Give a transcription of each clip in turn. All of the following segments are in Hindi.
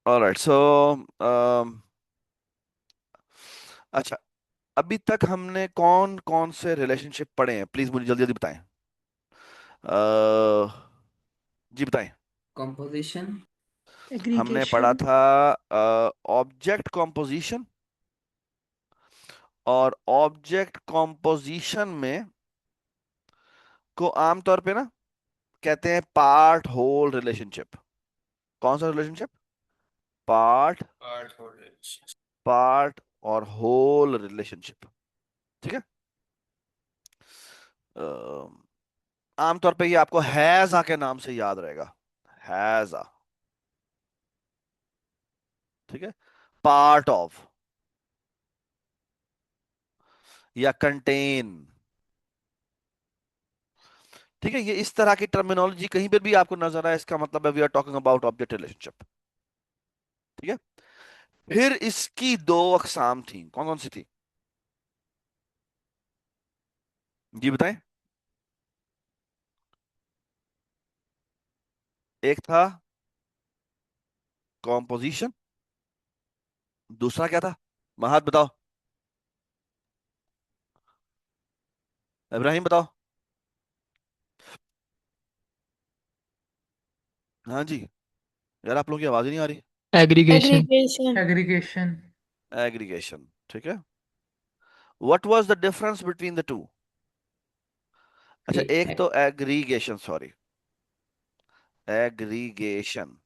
ऑलराइट सो अच्छा, अभी तक हमने कौन कौन से रिलेशनशिप पढ़े हैं, प्लीज मुझे जल्दी जल्दी बताएं। अ, जी बताएं। कॉम्पोजिशन। हमने पढ़ा एग्रीगेशन। था ऑब्जेक्ट कॉम्पोजिशन, और ऑब्जेक्ट कॉम्पोजिशन में को आमतौर पे ना कहते हैं पार्ट होल रिलेशनशिप। कौन सा रिलेशनशिप? पार्ट, पार्ट और रिलेशन। पार्ट और होल रिलेशनशिप। ठीक है। आमतौर पे ये आपको हैजा के नाम से याद रहेगा। हैजा। ठीक है। पार्ट ऑफ या कंटेन। ठीक है, ये इस तरह की टर्मिनोलॉजी कहीं पर भी आपको नजर आए, इसका मतलब है we are talking about object relationship. ठीक है। फिर इसकी दो अकसाम थी, कौन कौन सी थी? जी बताएं। एक था कॉम्पोजिशन, दूसरा क्या था? महत बताओ, इब्राहिम बताओ। हाँ जी। यार आप लोगों की आवाज ही नहीं आ रही। एग्रीगेशन। एग्रीगेशन। एग्रीगेशन। एग्रीगेशन। ठीक है। What was the difference between the two? अच्छा, एक तो एग्रीगेशन, सॉरी, एग्रीगेशन,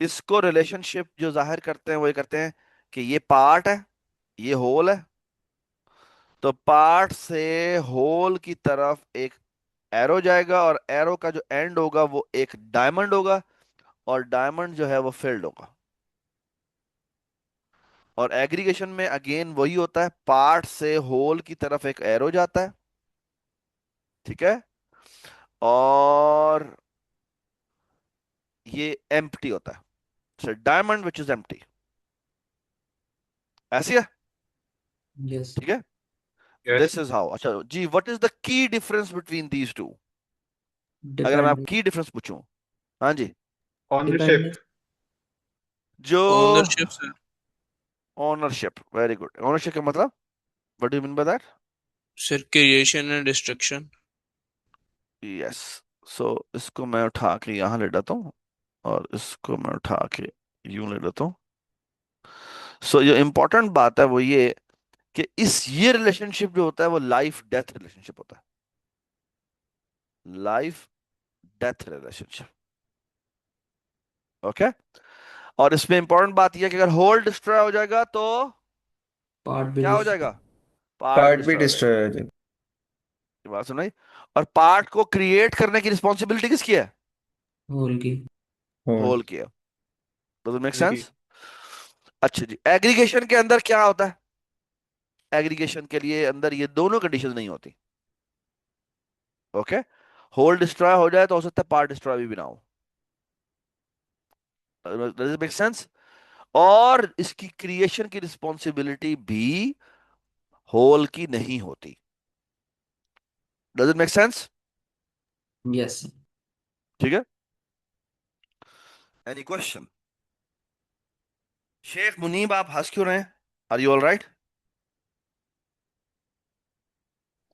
इसको रिलेशनशिप जो जाहिर करते हैं वो ये करते हैं कि ये पार्ट है, ये होल है, तो पार्ट से होल की तरफ एक एरो जाएगा, और एरो का जो एंड होगा वो एक डायमंड होगा, और डायमंड जो है वो फील्ड होगा। और एग्रीगेशन में अगेन वही होता है, पार्ट से होल की तरफ एक एरो जाता है। ठीक है। और ये एम्प्टी होता है, डायमंड विच इज एम्प्टी। ऐसी है। यस। ठीक है। यस। This is how. अच्छा जी, what is the key difference between these two? अगर मैं आप डिपेंड। की डिफरेंस पूछूं। हाँ जी। ओनरशिप। डिपेंड। जो ओनरशिप से। Ownership, very good. ओनरशिप का मतलब, what do you mean by that? Sir creation and destruction. Yes. So इसको मैं उठा के यहां ले लेता हूँ, और इसको मैं उठा के यूं ले लेता हूँ। सो जो इंपॉर्टेंट बात है वो ये कि ये रिलेशनशिप जो होता है वो लाइफ डेथ रिलेशनशिप होता है। Life death relationship. ओके। और इसमें इंपॉर्टेंट बात यह है कि अगर होल डिस्ट्रॉय हो जाएगा तो पार्ट भी क्या हो डिस्ट्रॉय। जाएगा? पार्ट भी पार्ट भी डिस्ट्रॉय हो जाएगा। डिस्ट्रॉय हो जाएगा। ये बात सुनाई। और पार्ट को क्रिएट करने की रिस्पॉन्सिबिलिटी किसकी है? होल की। होल। होल की है। डज इट मेक जी। सेंस? अच्छा जी, एग्रीगेशन के अंदर क्या होता है? एग्रीगेशन के लिए अंदर ये दोनों कंडीशन नहीं होती। ओके। होल डिस्ट्रॉय हो जाए तो हो सकता है पार्ट डिस्ट्रॉय भी ना हो। Does it make sense? और इसकी क्रिएशन की रिस्पॉन्सिबिलिटी भी होल की नहीं होती। Does it make sense? Yes. ठीक है। Any question? शेख मुनीब, आप हंस क्यों रहे हैं? Are you all right?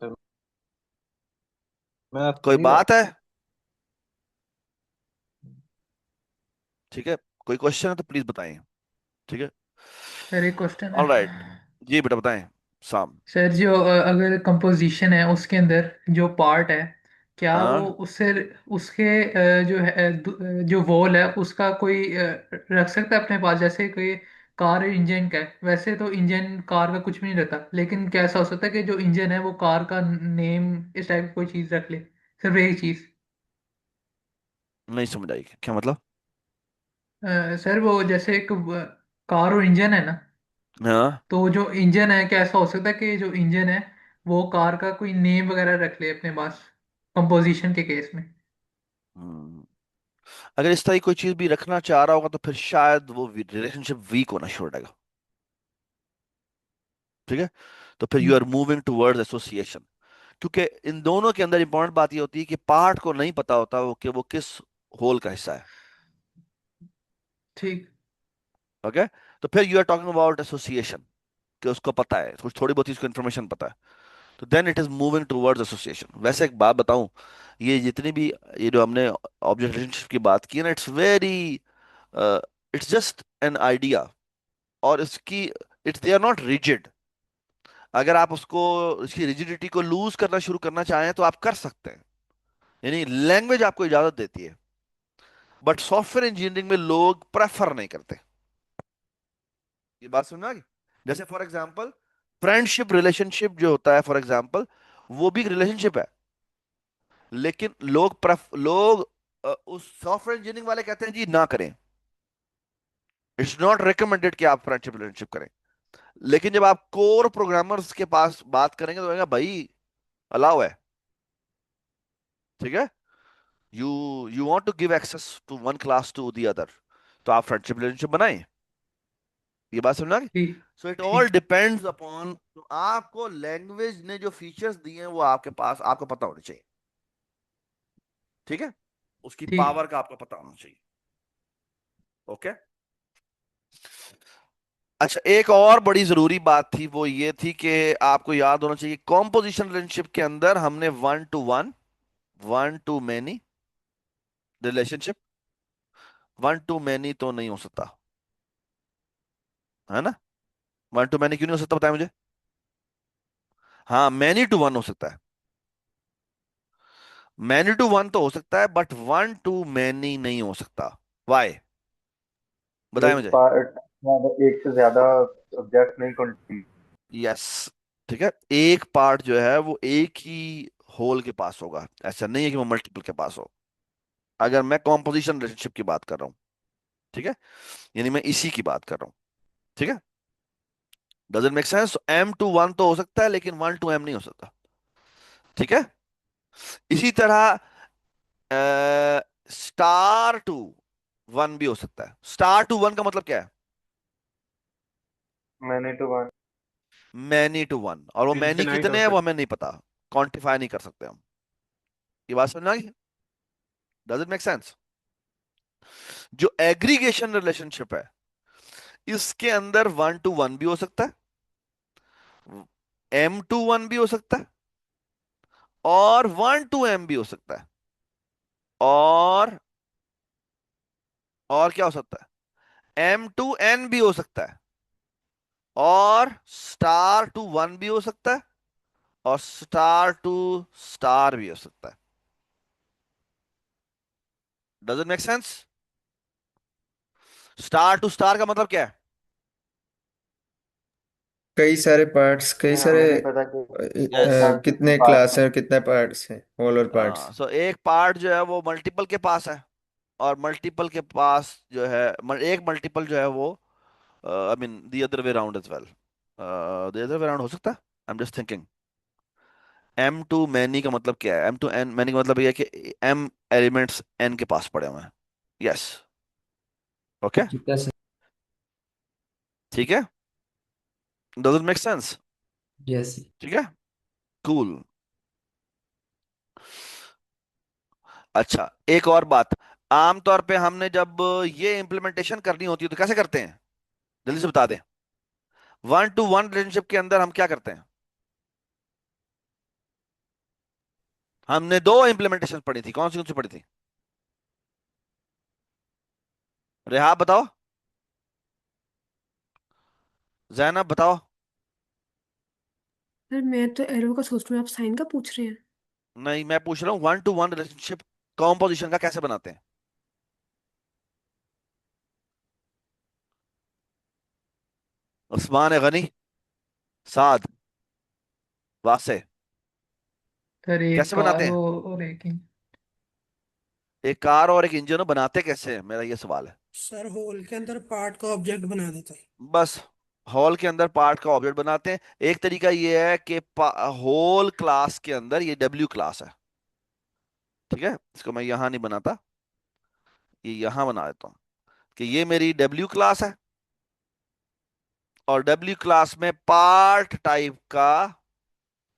तो मैं कोई सुन ही रहा बात है? ठीक है। कोई क्वेश्चन है तो प्लीज बताएं। ठीक है। सर एक क्वेश्चन है। All right. जी बेटा बताएं। साम। सर जो अगर कंपोजिशन है उसके अंदर जो पार्ट है, क्या वो हाँ, उससे उसके जो है जो वॉल है उसका कोई रख सकता है अपने पास, जैसे कोई कार इंजन का है वैसे तो इंजन कार का कुछ भी नहीं रहता, लेकिन क्या ऐसा हो सकता है कि जो इंजन है वो कार का नेम इस टाइप की कोई चीज रख ले, सिर्फ एक चीज। नहीं समझ आई क्या मतलब? सर वो जैसे एक कार और इंजन है ना, हाँ। तो जो इंजन है क्या ऐसा हो सकता है कि जो इंजन है वो कार का कोई नेम वगैरह रख ले अपने पास, कंपोजिशन के केस में। हम्म, अगर इस तरह की कोई चीज भी रखना चाह रहा होगा तो फिर शायद वो रिलेशनशिप वीक होना शुरू हो जाएगा। ठीक है। तो फिर you are moving towards association, क्योंकि इन दोनों के अंदर इंपॉर्टेंट बात ये होती है कि पार्ट को नहीं पता होता वो कि वो किस होल का हिस्सा है। ठीक। ओके। तो फिर you are talking about association, कि उसको पता है कुछ, थोड़ी बहुत इसको इन्फॉर्मेशन पता है, तो then it is moving towards association. वैसे एक बात बताऊं, ये जितनी भी, ये जो हमने ऑब्जेक्ट रिलेशनशिप की बात की है ना, it's very, it's just an idea, और इसकी, it's they are not rigid. अगर आप उसको, इसकी रिजिडिटी को लूज करना शुरू करना चाहें तो आप कर सकते हैं, यानी लैंग्वेज आपको इजाजत देती है, बट सॉफ्टवेयर इंजीनियरिंग में लोग प्रेफर नहीं करते। ये बात समझ में आ गई? जैसे फॉर एग्जांपल फ्रेंडशिप रिलेशनशिप जो होता है, फॉर एग्जांपल, वो भी रिलेशनशिप है, लेकिन लोग उस सॉफ्टवेयर इंजीनियरिंग वाले कहते हैं जी ना करें, इट्स नॉट रिकमेंडेड कि आप फ्रेंडशिप रिलेशनशिप करें। लेकिन जब आप कोर प्रोग्रामर्स के पास बात करेंगे तो कहेंगे भाई अलाउ है, ठीक है, you you want to give access to one class to the other, तो आप फ्रेंडशिप रिलेशनशिप बनाएं। ये बात समझ आ गई? ठीक। सो इट ऑल ठीक। डिपेंड्स अपॉन, तो आपको लैंग्वेज ने जो फीचर्स दिए हैं वो आपके पास, आपको पता होने चाहिए, ठीक है, उसकी ठीक। पावर का आपको पता होना चाहिए। ओके। अच्छा, एक और बड़ी जरूरी बात थी, वो ये थी कि आपको याद होना चाहिए, कॉम्पोजिशन रिलेशनशिप के अंदर हमने one two one, one two many relationship, one two many तो नहीं हो सकता, है ना? वन टू मैनी क्यों नहीं हो सकता, बताएं मुझे। हाँ, मैनी टू वन हो सकता है, मैनी टू वन तो हो सकता है, बट वन टू मैनी नहीं हो सकता। वाई? बताएं एक मुझे। पार्ट, एक से ज्यादा सब्जेक्ट नहीं कंट्री। यस, ठीक है, एक पार्ट जो है वो एक ही होल के पास होगा, ऐसा नहीं है कि वो मल्टीपल के पास हो, अगर मैं कॉम्पोजिशन रिलेशनशिप की बात कर रहा हूँ, ठीक है, यानी मैं इसी की बात कर रहा हूँ, ठीक है। Does it make sense? M to one तो हो सकता है, लेकिन वन टू एम नहीं हो सकता, ठीक है। इसी तरह स्टार टू वन भी हो सकता है। स्टार टू वन का मतलब क्या है? मैंने तो वन। मैनी टू वन, और वो मैनी इन्फिनाइट हो कितने हैं वो सकता। हमें नहीं पता, क्वांटिफाई नहीं कर सकते हम। ये बात समझ में आ गई? Does it make sense? जो एग्रीगेशन रिलेशनशिप है, इसके अंदर वन टू वन भी हो सकता है, एम टू वन भी हो सकता है, और वन टू एम भी हो सकता है, और क्या हो सकता है, एम टू एन भी हो सकता है, और स्टार टू वन भी हो सकता है, और स्टार टू स्टार भी हो सकता है। Does it make sense? Star to star का मतलब क्या है? कई सारे पार्ट्स, कई ये सारे हमें नहीं पता कि यस। कितने पार्ट क्लास है और कितने पार्ट्स हैं, होल और पार्ट्स। सो एक पार्ट जो है वो मल्टीपल के पास है, और मल्टीपल के पास जो है, एक मल्टीपल जो है वो, I mean the other way round as well, the other way round हो सकता है। I am just thinking. M to many का मतलब क्या है? एम टू एन मैनी का मतलब ये है कि एम एलिमेंट्स एन के पास पड़े हुए हैं। यस। ओके, जी कैसे? ठीक है, does it make sense? Yes. ठीक है, कूल। अच्छा, एक और बात, आमतौर पे हमने जब ये इम्प्लीमेंटेशन करनी होती है तो कैसे करते हैं, जल्दी से बता दें। वन टू वन रिलेशनशिप के अंदर हम क्या करते हैं? हमने दो इम्प्लीमेंटेशन पढ़ी थी, कौन सी पढ़ी थी? रेहाब बताओ, जैनब बताओ। सर मैं तो एरो का सोच रही हूँ, आप साइन का पूछ रहे हैं। नहीं, मैं पूछ रहा हूँ one two one relationship composition का कैसे बनाते हैं? उस्मान गनी, साद, वासे, सर एक कैसे बनाते कार हैं? हो और एक ही। एक कार और एक इंजन हो, बनाते कैसे हैं, मेरा ये सवाल है। सर होल के अंदर पार्ट का ऑब्जेक्ट बना देता है। बस, हॉल के अंदर पार्ट का ऑब्जेक्ट बनाते हैं। एक तरीका ये है कि होल क्लास के अंदर, ये डब्ल्यू क्लास है, ठीक है, इसको मैं यहां नहीं बनाता, ये यहां बना देता हूं, कि ये मेरी डब्ल्यू क्लास है, और डब्ल्यू क्लास में पार्ट टाइप का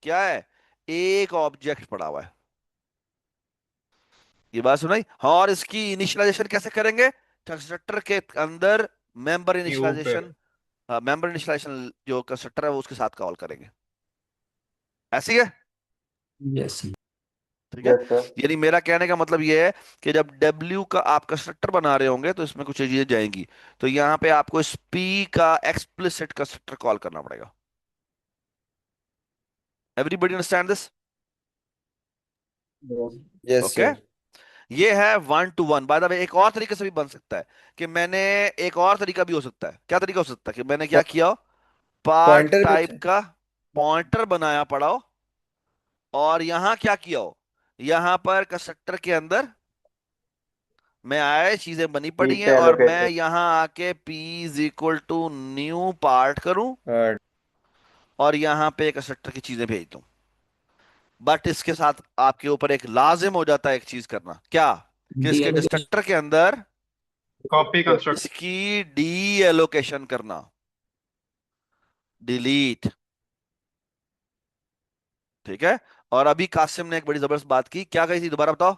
क्या है, एक ऑब्जेक्ट पड़ा हुआ है। ये बात सुनाई? हाँ, और इसकी इनिशियलाइजेशन कैसे करेंगे? कंस्ट्रक्टर के अंदर मेंबर क्यूब है। इनिशियलाइजेशन, मेंबर इनिशियलाइजेशन जो कंस्ट्रक्टर है वो उसके साथ कॉल करेंगे। ऐसी है, यस। ठीक है। Yes sir. यानी मेरा कहने का मतलब ये है कि जब डब्ल्यू का आप कंस्ट्रक्टर बना रहे होंगे तो इसमें कुछ चीजें जाएंगी, तो यहाँ पे आपको इस पी का एक्सप्लिसिट कंस्ट्रक्टर कॉल करना पड़ेगा। Everybody understand this? Yes okay. Sir. ये है one two one. By the way एक और तरीके से भी बन सकता है कि मैंने, एक और तरीका भी हो सकता है, क्या तरीका हो सकता है कि मैंने क्या किया, पार्ट पॉइंटर टाइप कुछ का पॉइंटर बनाया पड़ा हो, और यहां क्या किया हो, यहां पर कंस्ट्रक्टर के अंदर मैं आए, चीजें बनी पी पड़ी हैं, पे और मैं एलोकेटेड। यहां आके p is equal to new part करूं, हार्ड। और यहां पे कंस्ट्रक्टर की चीजें भेज दूं। बट इसके साथ आपके ऊपर एक लाजिम हो जाता है एक चीज करना, क्या, कि इसके डीएलोकेशन। डिस्ट्रक्टर के अंदर कॉपी कंस्ट्रक्ट। इसकी डी एलोकेशन करना, डिलीट, ठीक है। और अभी कासिम ने एक बड़ी जबरदस्त बात की, क्या कही थी, दोबारा बताओ।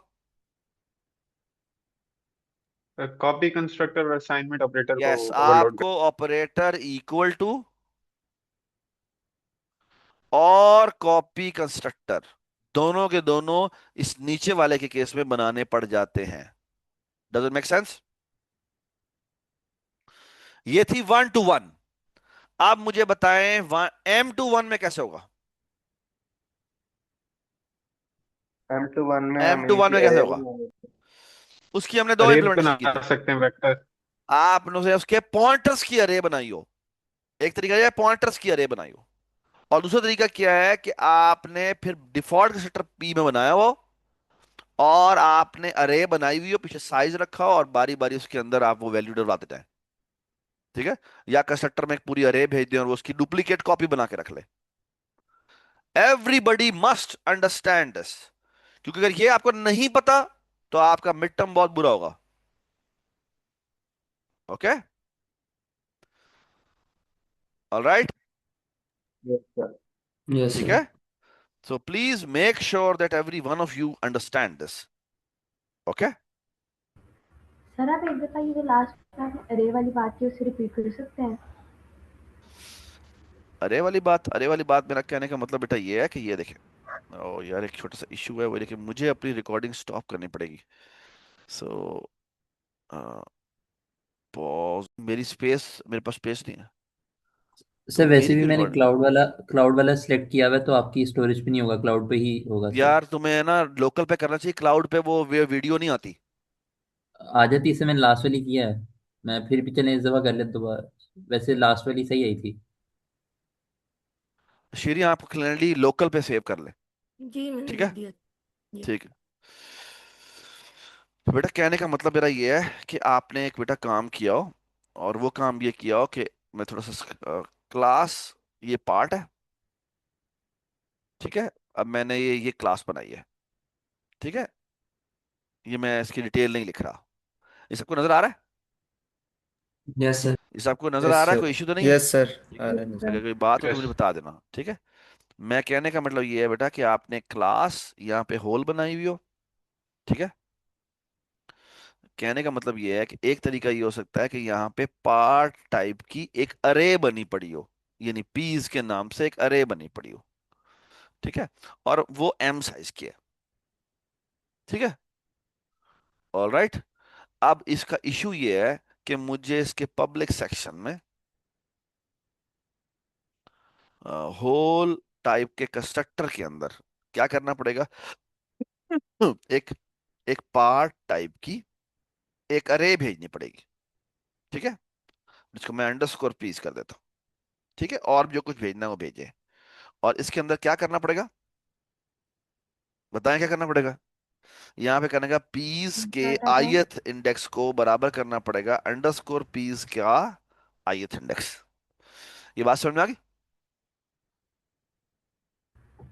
कॉपी कंस्ट्रक्टर और असाइनमेंट ऑपरेटर को यस, ओवरलोड कर। आपको ऑपरेटर इक्वल टू और कॉपी कंस्ट्रक्टर दोनों के दोनों इस नीचे वाले के केस में बनाने पड़ जाते हैं। Does it make sense? ये थी वन टू वन। आप मुझे बताएं एम टू वन में कैसे होगा, M2 1 में एम हम टू वन इनकी में कैसे एरे होगा, बनाएंगे। उसकी हमने दो अरे इंप्लीमेंटेशन बना की थी। सकते हैं वेक्टर। आपने उसके पॉइंटर्स की अरे बनाई हो, एक तरीका यह पॉइंटर्स की अरे बनाई हो, और दूसरा तरीका क्या है कि आपने फिर डिफॉल्ट कंस्ट्रक्टर पी में बनाया हो, और आपने अरे बनाई हुई हो, पीछे साइज रखा हो, और बारी बारी उसके अंदर आप वो वैल्यू डलवाते जाएं, ठीक है। या कंस्ट्रक्टर में एक पूरी अरे भेज दें और वो उसकी डुप्लीकेट कॉपी बना के रख ले। एवरीबडी मस्ट अंडरस्टैंड दिस, क्योंकि अगर ये आपको नहीं पता तो आपका मिड टर्म बहुत बुरा होगा। Okay, alright, yes sir. Yes ठीक सर। है। So please make sure that every one of you understand this. Okay. Sir आप एक दफा ये जो लास्ट में आपने अरे वाली बात की उसे रिपीट कर सकते हैं? अरे वाली बात मेरा कहने का मतलब बेटा ये है कि ये देखें, ओ यार एक छोटा सा इशू है, वो देखिए मुझे अपनी रिकॉर्डिंग स्टॉप करनी पड़ेगी। सो पॉज, मेरी स्पेस, मेरे पास स्पेस नहीं है, तो सर वैसे मेरी भी क्यों मैंने रिकॉर्ड। क्लाउड वाला सिलेक्ट किया हुआ है, तो आपकी स्टोरेज पे नहीं होगा, क्लाउड पे ही होगा सर। यार तुम्हें ना लोकल पे करना चाहिए, क्लाउड पे वो वीडियो नहीं आती। आ जाती है, इसे मैंने लास्ट वाली किया है। मैं फिर भी चले इस दफा कर ले दोबारा। वैसे लास्ट वाली सही आई थी। श्री आपको क्लियरली लोकल पे सेव कर ले, जी मैंने ठीक लिख है, दिया। जी। ठीक है। तो बेटा कहने का मतलब मेरा ये है कि आपने एक बेटा काम किया हो, और वो काम ये किया हो कि मैं थोड़ा सा क्लास, ये पार्ट है, ठीक है। अब मैंने ये क्लास बनाई है, ठीक है। ये मैं इसकी डिटेल नहीं लिख रहा, ये सबको नजर आ रहा है, यस सर। ये सबको नजर आ यस रहा है, सर। कोई इश्यू तो नहीं है, यस सर। ठीक आ है। रहा है सर। सर। अगर कोई बात हो तो यस। मुझे बता देना, ठीक है। मैं कहने का मतलब ये है बेटा कि आपने क्लास यहाँ पे होल बनाई हुई हो, ठीक है। कहने का मतलब ये है कि एक तरीका ये हो सकता है कि यहाँ पे पार्ट टाइप की एक अरे बनी पड़ी हो, यानी पीस के नाम से एक अरे बनी पड़ी हो, ठीक है, और वो एम साइज की है, ठीक है, ऑलराइट। अब इसका इशू ये है कि मुझे इसके पब्लिक सेक्शन में होल टाइप के कंस्ट्रक्टर के अंदर क्या करना पड़ेगा, एक एक पार्ट टाइप की एक अरे भेजनी पड़ेगी, ठीक है, जिसको मैं अंडरस्कोर पीस कर देता हूँ, ठीक है। और जो कुछ भेजना है वो भेजे, और इसके अंदर क्या करना पड़ेगा, बताएं क्या करना पड़ेगा। यहाँ पे करने का पीस के क्या कहते हैं? ith इंडेक्स को बराबर करना पड़ेगा अंडरस्कोर पीस का ith इंडेक्स। ये बात समझ में आ गई,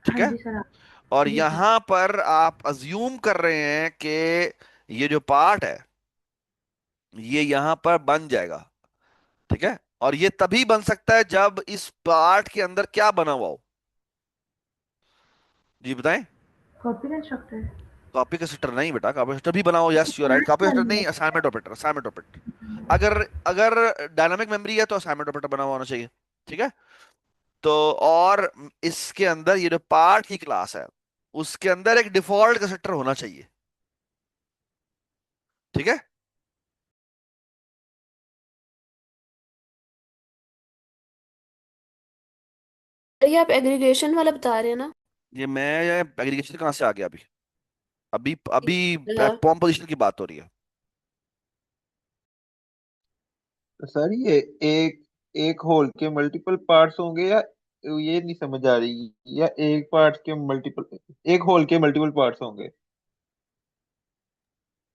ठीक हाँ है। जी सर आप। और जी सर। यहां पर आप अज्यूम कर रहे हैं कि ये जो पार्ट है ये यहां पर बन जाएगा, ठीक है। और ये तभी बन सकता है जब इस पार्ट के अंदर क्या बना हुआ हो, जी बताएं। Copy constructor. कॉपी कंस्ट्रक्टर नहीं बेटा, कॉपी कंस्ट्रक्टर भी बनाओ, yes you right, copy constructor नहीं, असाइनमेंट ऑपरेटर, असाइनमेंट ऑपरेटर। अगर अगर डायनामिक मेमोरी है तो असाइनमेंट ऑपरेटर बना हुआ होना चाहिए, ठीक है। तो और इसके अंदर ये जो पार्ट की क्लास है उसके अंदर एक डिफॉल्ट कंस्ट्रक्टर होना चाहिए, ठीक है। ये आप एग्रीगेशन वाला बता रहे हैं ना? ये मैं एग्रीगेशन कहाँ से आ गया अभी? अभी अभी अ, कॉम्पोजिशन की बात हो रही है। तो सर ये एक एक होल के मल्टीपल पार्ट्स होंगे, या ये नहीं समझ आ रही, या एक पार्ट के मल्टीपल, एक होल के मल्टीपल पार्ट्स होंगे?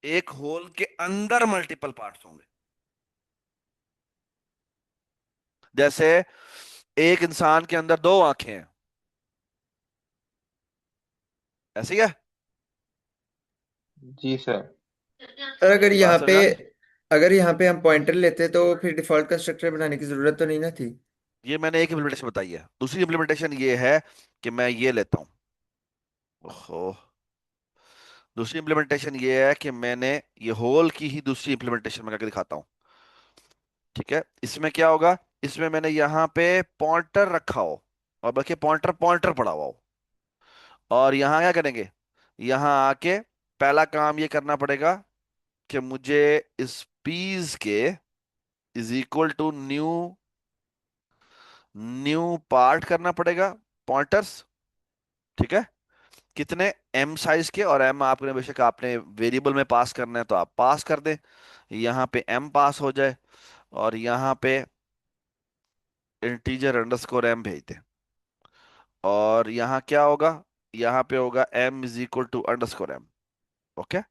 एक होल के अंदर मल्टीपल पार्ट्स होंगे। जैसे एक इंसान के अंदर दो आंखें हैं, ऐसे ही है। जी सर। और ये बात समझ आ गई? अगर यहाँ पे हम पॉइंटर लेते तो फिर डिफॉल्ट कंस्ट्रक्टर बनाने की जरूरत तो नहीं ना थी। ये मैंने एक इम्प्लीमेंटेशन बताई है, दूसरी इम्प्लीमेंटेशन ये है कि मैं ये लेता हूं। ओहो। दूसरी इम्प्लीमेंटेशन ये है कि मैंने ये होल की ही दूसरी इम्प्लीमेंटेशन में करके दिखाता हूं, ठीक है। इसमें क्या होगा, इसमें मैंने यहाँ पे पॉइंटर रखा हो और बल्कि पॉइंटर पॉइंटर पड़ा हुआ हो, और यहाँ क्या करेंगे, यहाँ आके पहला काम ये करना पड़ेगा कि मुझे इस पीस के is equal to new new part करना पड़ेगा पॉइंटर्स, ठीक है। कितने, एम साइज के, और एम आपने बेशक आपने वेरिएबल में पास करना है तो आप पास कर दें, यहाँ पे एम पास हो जाए और यहाँ पे इंटीजर अंडरस्कोर एम भेज दें। और यहाँ क्या होगा, यहाँ पे होगा M is equal to underscore M, okay.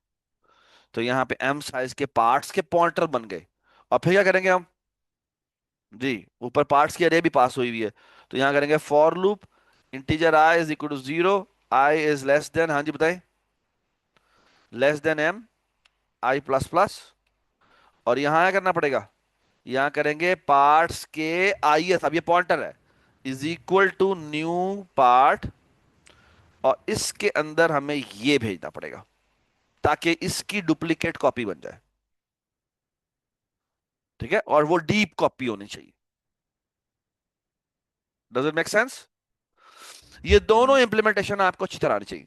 तो यहाँ पे एम साइज के पार्ट्स के पॉइंटर बन गए। और फिर क्या करेंगे हम जी, ऊपर पार्ट्स की अरे भी पास हुई हुई है, तो यहाँ करेंगे for loop integer I is equal to 0, I is less than, हाँ जी बताएं, less than M I plus plus. और यहाँ क्या करना पड़ेगा, यहाँ करेंगे पार्ट्स के आई एस, अब ये पॉइंटर है, is equal to new part, और इसके अंदर हमें ये भेजना पड़ेगा ताकि इसकी डुप्लीकेट कॉपी बन जाए, ठीक है। और वो डीप कॉपी होनी चाहिए। Does it make sense? ये दोनों इंप्लीमेंटेशन आपको अच्छी तरह आनी चाहिए,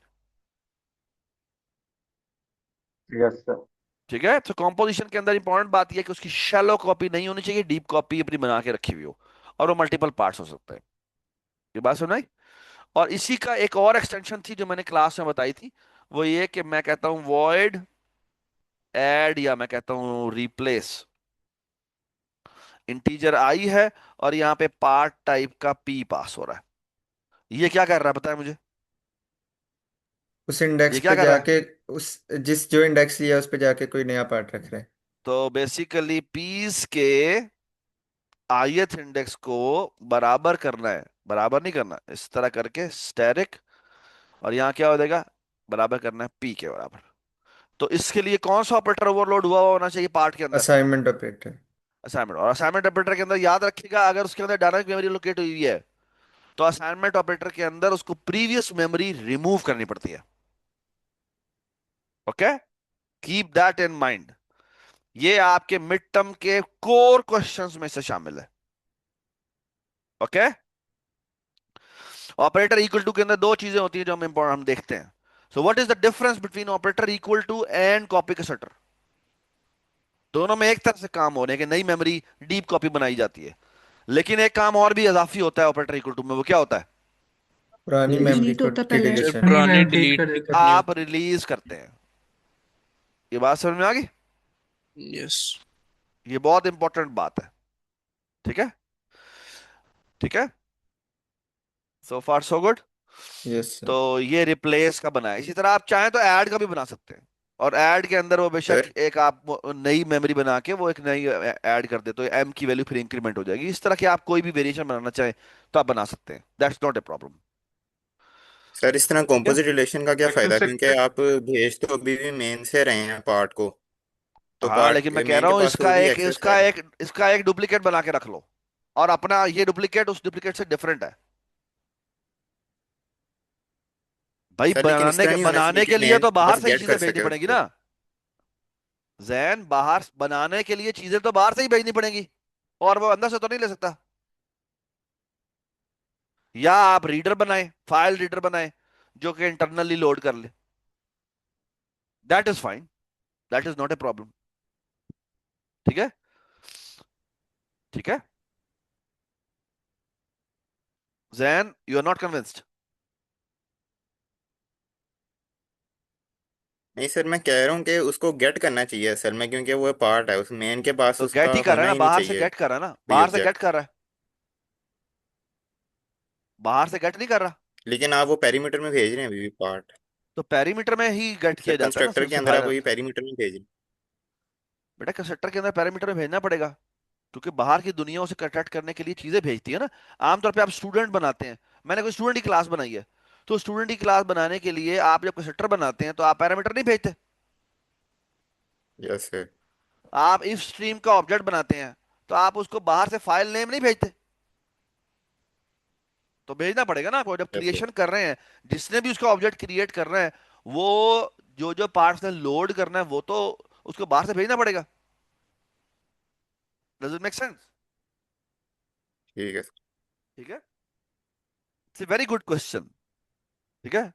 यस सर। ठीक है। तो कॉम्पोजिशन के अंदर इंपॉर्टेंट बात यह है कि उसकी शैलो कॉपी नहीं होनी चाहिए, डीप कॉपी अपनी बना के रखी हुई हो, और वो मल्टीपल पार्ट्स हो सकते हैं। ये बात सुनाई? और इसी का एक और एक्सटेंशन थी जो मैंने क्लास में बताई थी, वो ये कि मैं कहता हूं वॉइड ऐड, या मैं कहता हूं रिप्लेस, इंटीजर आई है और यहाँ पे पार्ट टाइप का पी पास हो रहा है। ये क्या कर रहा है पता है मुझे? उस इंडेक्स ये क्या पे कर रहा है? जाके उस जिस जो इंडेक्स लिया उस पे जाके कोई नया पार्ट रख रहे हैं। तो बेसिकली पीस के ith इंडेक्स को बराबर करना है, बराबर नहीं करना, इस तरह करके स्टेरिक, और यहाँ क्या हो जाएगा, बराबर करना है पी के बराबर। तो इसके लिए कौन सा ऑपरेटर ओवरलोड हुआ होना चाहिए पार्ट के अंदर? Assignment operator. असाइनमेंट। और असाइनमेंट ऑपरेटर के अंदर याद रखिएगा, अगर उसके अंदर डायनामिक मेमोरी लोकेट हुई है तो असाइनमेंट ऑपरेटर के अंदर उसको प्रीवियस मेमोरी रिमूव करनी पड़ती है, okay. Keep that in mind. ये आपके मिड टर्म के कोर क्वेश्चंस में से शामिल है, ओके। ऑपरेटर इक्वल टू के अंदर दो चीजें होती हैं जो हम देखते हैं। So what is the difference between operator equal to and copy constructor? दोनों में एक तरह से काम हो रहे हैं कि नई मेमोरी डीप कॉपी बनाई जाती है, लेकिन एक काम और भी इजाफी होता है ऑपरेटर इक्वल टू में, वो क्या होता है? पुरानी मेमोरी डिलीट को होता की पहले। Sir deletion. अपनी पुराने मैम डिलीट कर डिलीट देता है। करनी आप होती। रिलीज करते हैं। ये बात समझ में आ गई? यस। ये बहुत इंपॉर्टेंट बात है, ठीक है, ठीक है। So far so good. Yes तो सर। ये रिप्लेस का बना है। इसी तरह आप चाहें तो ऐड का भी बना सकते हैं, और ऐड के अंदर वो बेशक सर एक आप नई मेमोरी बना के वो एक नई ऐड कर दे तो एम की वैल्यू फिर इंक्रीमेंट हो जाएगी। इस तरह के आप कोई भी वेरिएशन बनाना चाहें तो आप बना सकते हैं, that's not a problem, sir इस तरह ठीक है। कॉम्पोजिट रिलेशन का क्या लेकिन फायदा, उससे क्योंकि आप भेज तो अभी भी मेन से रहे हैं पार्ट को, तो हाँ पार्ट लेकिन मैं कह मेन रहा के हूँ पास तो भी एक्सेस है। इसका एक डुप्लीकेट बना के रख लो, और अपना ये डुप्लीकेट उस डुप्लीकेट से डिफरेंट है। भाई सर लेकिन इस तरह नहीं होना चाहिए बनाने कि के लिए मेन तो बाहर बस से ही गेट चीजें कर भेजनी सके पड़ेगी उसको। ना। जैन बाहर बनाने के लिए चीजें तो बाहर से ही भेजनी पड़ेंगी, और वो अंदर से तो नहीं ले सकता। या आप रीडर बनाए, फाइल रीडर बनाए, जो कि इंटरनली लोड कर ले, that is fine, that is not a problem. ठीक है, ठीक है। Jain, you are not convinced? नहीं सर, मैं कह रहा हूँ कि उसको गेट करना चाहिए असल में, क्योंकि वो पार्ट है, उस मेन के पास तो उसका गेट ही कर रहा होना है ना, ही नहीं बाहर से चाहिए गेट कर रहा है ना, कोई बाहर से गेट ऑब्जेक्ट। कर रहा है, बाहर से गेट नहीं कर रहा। लेकिन आप वो पेरीमीटर में भेज रहे हैं अभी भी पार्ट। तो पेरीमीटर में ही गेट किया सर जाता है ना, कंस्ट्रक्टर के सबसे अंदर आप फाइनल। वही पेरीमीटर में भेज रहे बेटा कंस्ट्रक्टर के अंदर पैरामीटर में भेजना पड़ेगा, क्योंकि बाहर की दुनिया उसे कंस्ट्रक्ट करने के लिए चीजें भेजती है ना। आमतौर पे आप स्टूडेंट बनाते हैं, मैंने कोई स्टूडेंट की क्लास बनाई है, तो स्टूडेंट की क्लास बनाने के लिए आप जब कंस्ट्रक्टर बनाते हैं तो आप पैरामीटर नहीं भेजते। हैं। Yes sir. आप इफ स्ट्रीम का ऑब्जेक्ट बनाते हैं, तो आप उसको बाहर से फाइल नेम नहीं भेजते, तो भेजना पड़ेगा ना आपको जब यस सर। क्रिएशन कर रहे हैं। जिसने भी उसका ऑब्जेक्ट क्रिएट कर रहे हैं, वो जो जो पार्ट्स ने लोड करना है वो तो उसको बाहर से भेजना पड़ेगा। Does it make sense? ठीक है सर। ठीक है, it's a very good question. ठीक है,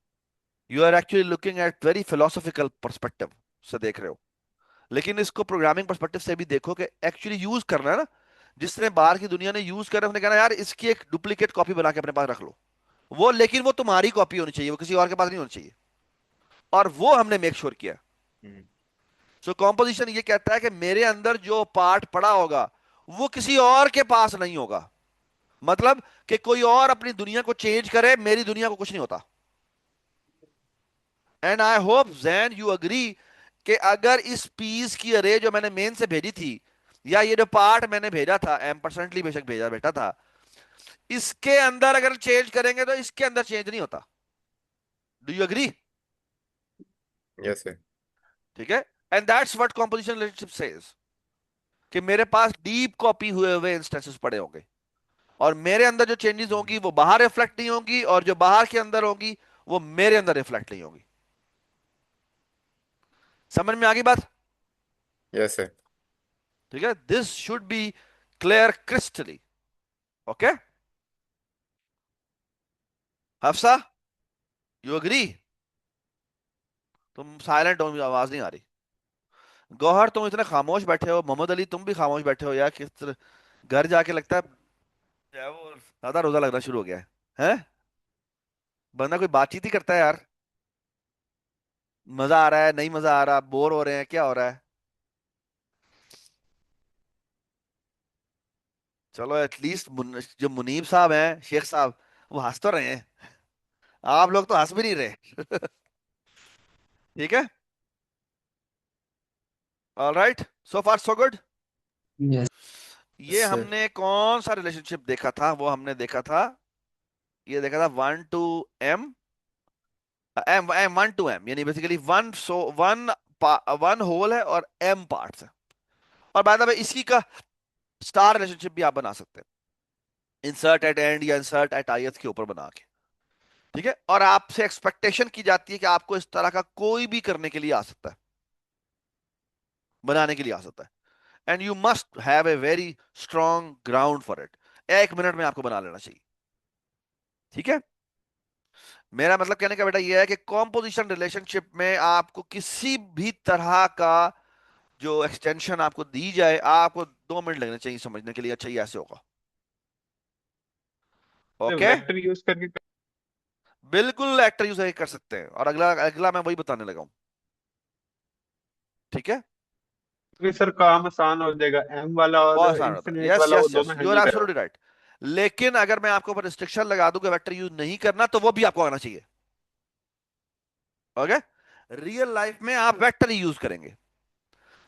you are actually looking at very philosophical perspective से देख रहे हो, लेकिन इसको प्रोग्रामिंग पर्सपेक्टिव से भी देखो कि एक्चुअली यूज करना है ना। जिसने बाहर की दुनिया ने यूज कर उसने कहना यार इसकी एक डुप्लीकेट कॉपी बना के अपने पास रख लो, वो लेकिन वो तुम्हारी कॉपी होनी चाहिए, वो किसी और के पास नहीं होनी चाहिए, और वो हमने मेक श्योर किया। हम्म। सो कॉम्पोजिशन ये कहता है कि मेरे अंदर जो पार्ट पड़ा होगा वो किसी और के पास नहीं होगा। मतलब कि कोई और अपनी दुनिया को चेंज करे, मेरी दुनिया को कुछ नहीं होता। And I hope Jain you agree कि अगर इस पीस की अरे जो मैंने मेन से भेजी थी, या ये जो पार्ट मैंने भेजा था एम्परसेंटली बेशक भेजा बेटा था, इसके अंदर अगर चेंज करेंगे तो इसके अंदर चेंज नहीं होता। Do you agree? Yes sir. ठीक है, and that's what composition relationship says, कि मेरे पास डीप कॉपी हुए हुए इंस्टेंसेस पड़े होंगे, और मेरे अंदर जो चेंजेस होंगी वो बाहर रिफ्लेक्ट नहीं होंगी, और जो बाहर के अंदर होंगी वो मेरे अंदर रिफ्लेक्ट नहीं होंगी। समझ में आ गई बात? Yes sir. ठीक है, this should be clear crystally. Okay, Hafsa, you agree? तुम साइलेंट हो, आवाज नहीं आ रही। गौहर तुम इतने खामोश बैठे हो, मोहम्मद अली तुम भी खामोश बैठे हो यार, घर जाके लगता है क्या वो ज्यादा रोजा लगना शुरू हो गया है। हैं? बंदा कोई बातचीत ही करता है यार, मजा आ रहा है नहीं मजा आ रहा, बोर हो रहे हैं, क्या हो रहा है? चलो एटलीस्ट जो मुनीब साहब हैं, शेख साहब, वो हंस तो रहे हैं, आप लोग तो हंस भी नहीं रहे। ठीक है, ऑल राइट, सो फार सो गुड। यस ये सर। हमने कौन सा रिलेशनशिप देखा था? वो हमने देखा था, ये देखा था 1 to m, M 1 to m, यानी basically one, so one, one whole है और m पार्ट्स है। और बाय द वे इसकी का स्टार रिलेशनशिप भी आप बना सकते हैं, इंसर्ट एट एंड या इंसर्ट एट आई के ऊपर बना के। ठीक है, और आपसे एक्सपेक्टेशन की जाती है कि आपको इस तरह का कोई भी करने के लिए आ सकता है, बनाने के लिए आ सकता है, and you must have a very strong ground for it. 1 minute में आपको बना लेना चाहिए। ठीक है, मेरा मतलब कहने का बेटा यह है कि कॉम्पोजिशन रिलेशनशिप में आपको किसी भी तरह का जो एक्सटेंशन आपको दी जाए, आपको 2 मिनट लगने चाहिए समझने के लिए, अच्छा ये ऐसे होगा। ओके, वेक्टर यूज करके बिल्कुल एक्टर यूज कर सकते हैं, और अगला अगला मैं वही बताने लगा हूं। ठीक है, भी सर काम आसान हो जाएगा, एम वाला और बहुत आसान होता है, इन्फिनिट यस वाला वो यस यस, दोनों यू आर हैंडल करा। Absolutely right. लेकिन अगर मैं आपको ऊपर रिस्ट्रिक्शन लगा दूं कि वेक्टर यूज नहीं करना, तो वो भी आपको आना चाहिए। ओके, रियल लाइफ में आप वेक्टर ही यूज करेंगे,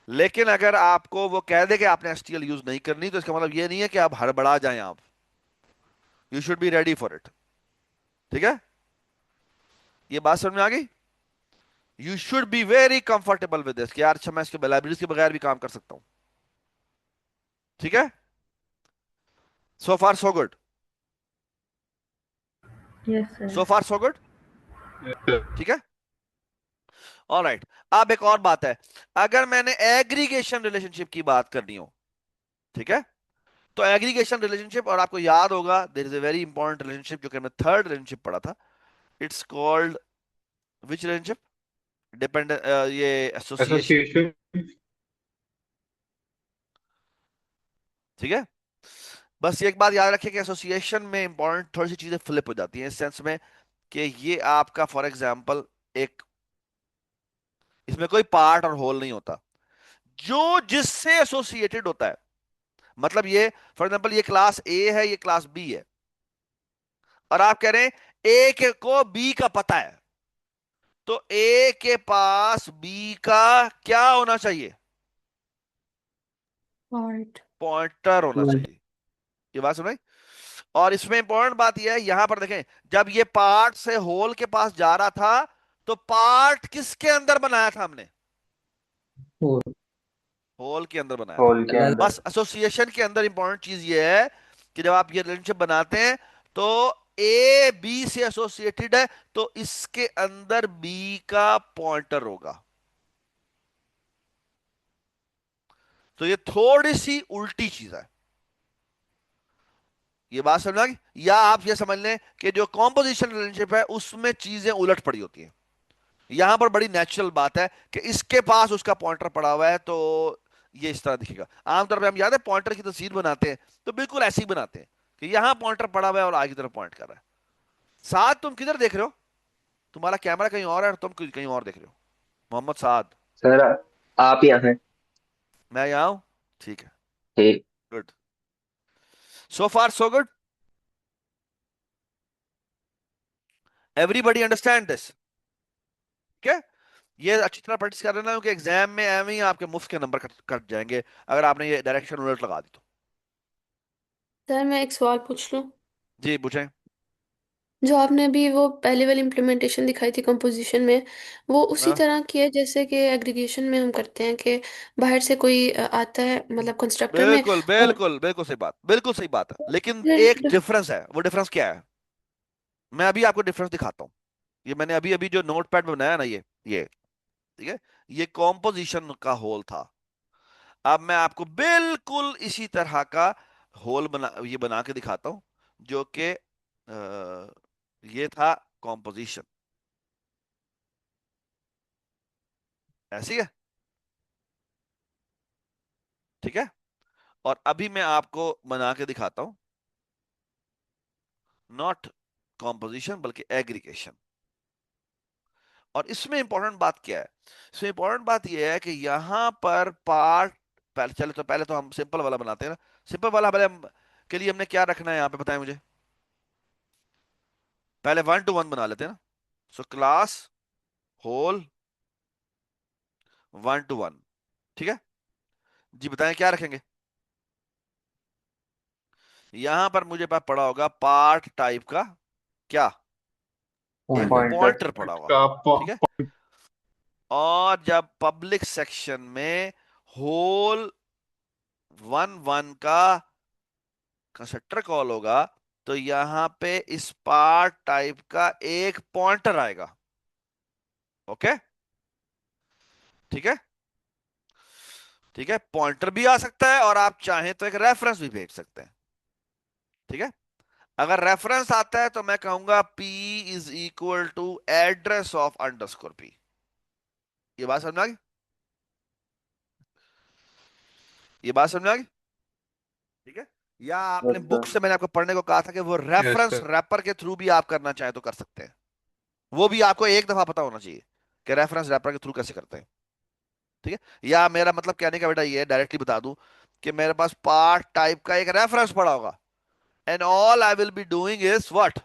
लेकिन अगर आपको वो कह दे कि आपने एसटीएल यूज नहीं करनी, तो इसका मतलब ये नहीं है कि आप हड़बड़ा जाएं आप, you should be ready for it. ठीक है, ये बात समझ में आ गई? You should be very comfortable with this कि यार अच्छा मैं इसके लाइब्रेरीज के बगैर भी काम कर सकता हूं। ठीक है, so far so good, yes so sir. Far so good. ठीक है, ऑलराइट। अब एक और बात है, अगर मैंने एग्रीगेशन रिलेशनशिप की बात करनी हो, ठीक है, तो एग्रीगेशन रिलेशनशिप, और आपको याद होगा there is a very important relationship जो कि हमने थर्ड रिलेशनशिप पढ़ा था, it's called which relationship, dependent, ये एसोसिएशन, एसोसिएशन। ठीक है। बस ये एक बात याद रखिए कि एसोसिएशन में इंपॉर्टेंट थोड़ी सी चीजें फ्लिप हो जाती हैं इस सेंस में कि ये आपका फॉर एग्जांपल एक, इसमें कोई पार्ट और होल नहीं होता, जो जिससे एसोसिएटेड होता है, मतलब ये फॉर एग्जांपल ये क्लास ए है, ये क्लास बी है, और आप कह रहे हैं ए के को बी का पता है, तो ए के पास बी का क्या होना चाहिए, पॉइंट। पॉइंटर होना चाहिए। ये बात सुनाई। और इसमें इंपॉर्टेंट बात यह है, यहां पर देखें, जब ये पार्ट से होल के पास जा रहा था, तो पार्ट किसके अंदर बनाया था हमने, फोर। होल के अंदर बनाया था। होल के अंदर। बस एसोसिएशन के अंदर इंपॉर्टेंट चीज ये है कि जब आप ये रिलेशनशिप बनाते हैं, तो ए बी से एसोसिएटेड है, तो इसके अंदर बी का पॉइंटर होगा। तो ये थोड़ी सी उल्टी चीज है, ये बात समझ आ गई? या आप ये समझ लें कि जो कॉम्पोजिशन रिलेशनशिप है उसमें चीजें उलट पड़ी होती हैं। यहां पर बड़ी नेचुरल बात है कि इसके पास उसका पॉइंटर पड़ा हुआ है, तो ये इस तरह दिखेगा। आमतौर पे हम याद है पॉइंटर की तस्वीर बनाते हैं, तो बिल्कुल ऐसे ही बनाते हैं कि यहां पॉइंटर पड़ा हुआ है और आगे की तरफ पॉइंट कर रहा है। साद, तुम किधर देख रहे हो? तुम्हारा कैमरा कहीं और है और तुम कहीं और देख रहे हो। मोहम्मद साद। सर आप यहाँ हैं। मैं यहाँ हूं, ठीक है, ठीक। Good, so far so good, everybody understand this, ठीक है। ये अच्छी तरह प्रैक्टिस कर लेना, क्योंकि एग्जाम में एवं ही आपके मुफ्त के नंबर कट जाएंगे अगर आपने ये डायरेक्शन उलट लगा दी तो। सर मैं एक सवाल पूछ लूं? जी पूछें। जो आपने अभी वो पहले वाली इम्प्लीमेंटेशन दिखाई थी कंपोजिशन में, वो उसी हाँ, तरह की है जैसे कि एग्रीगेशन में हम करते हैं कि बाहर से कोई आता है मतलब कंस्ट्रक्टर में बिल्कुल और बिल्कुल बिल्कुल सही बात, बिल्कुल सही बात है, लेकिन एक डिफरेंस है। वो डिफरेंस क्या है, मैं अभी आपको डिफरेंस दिखाता हूँ। ये मैंने अभी अभी जो नोट पैड बनाया ना, ये ठीक है, ये कॉम्पोजिशन का होल था। अब मैं आपको बिल्कुल इसी तरह का होल ये बना के दिखाता हूं, जो कि ये था कॉम्पोजिशन, ऐसी है, ठीक है। और अभी मैं आपको बना के दिखाता हूं, नॉट कॉम्पोजिशन बल्कि एग्रीगेशन। और इसमें इंपॉर्टेंट बात क्या है, इसमें इंपॉर्टेंट बात यह है कि यहां पर पार्ट, पहले तो हम सिंपल वाला बनाते हैं ना। सिंपल वाला के लिए हमने क्या रखना है यहां पे, बताएं मुझे। पहले 1 to 1 बना लेते हैं ना। सो क्लास होल 1 to 1, ठीक है। जी बताएं क्या रखेंगे। यहां पर मुझे पास पड़ा होगा पार्ट टाइप का क्या, एक पॉइंटर। पॉइंटर। पॉइंटर पड़ा हुआ, का ठीक है। और जब पब्लिक सेक्शन में होल 1 1 का कंस्ट्रक्टर कॉल होगा, तो यहां पे इस पार्ट टाइप का एक पॉइंटर आएगा, ओके, ठीक है, ठीक है। पॉइंटर भी आ सकता है और आप चाहें तो एक रेफरेंस भी भेज सकते हैं, ठीक है। अगर रेफरेंस आता है तो मैं कहूंगा P is equal to address of underscore P। ये बात समझ आ गई, ये बात समझ आ गई, ठीक है। या आपने यस बुक सर। से मैंने आपको पढ़ने को कहा था कि वो यस रेफरेंस सर। रैपर के थ्रू भी आप करना चाहें तो कर सकते हैं। वो भी आपको एक दफा पता होना चाहिए कि रेफरेंस रैपर के थ्रू कैसे करते हैं, ठीक है। या मेरा मतलब कहने का बेटा ये है, डायरेक्टली बता दूं कि मेरे पास पार्ट टाइप का एक रेफरेंस पड़ा होगा, and all I will be doing is what,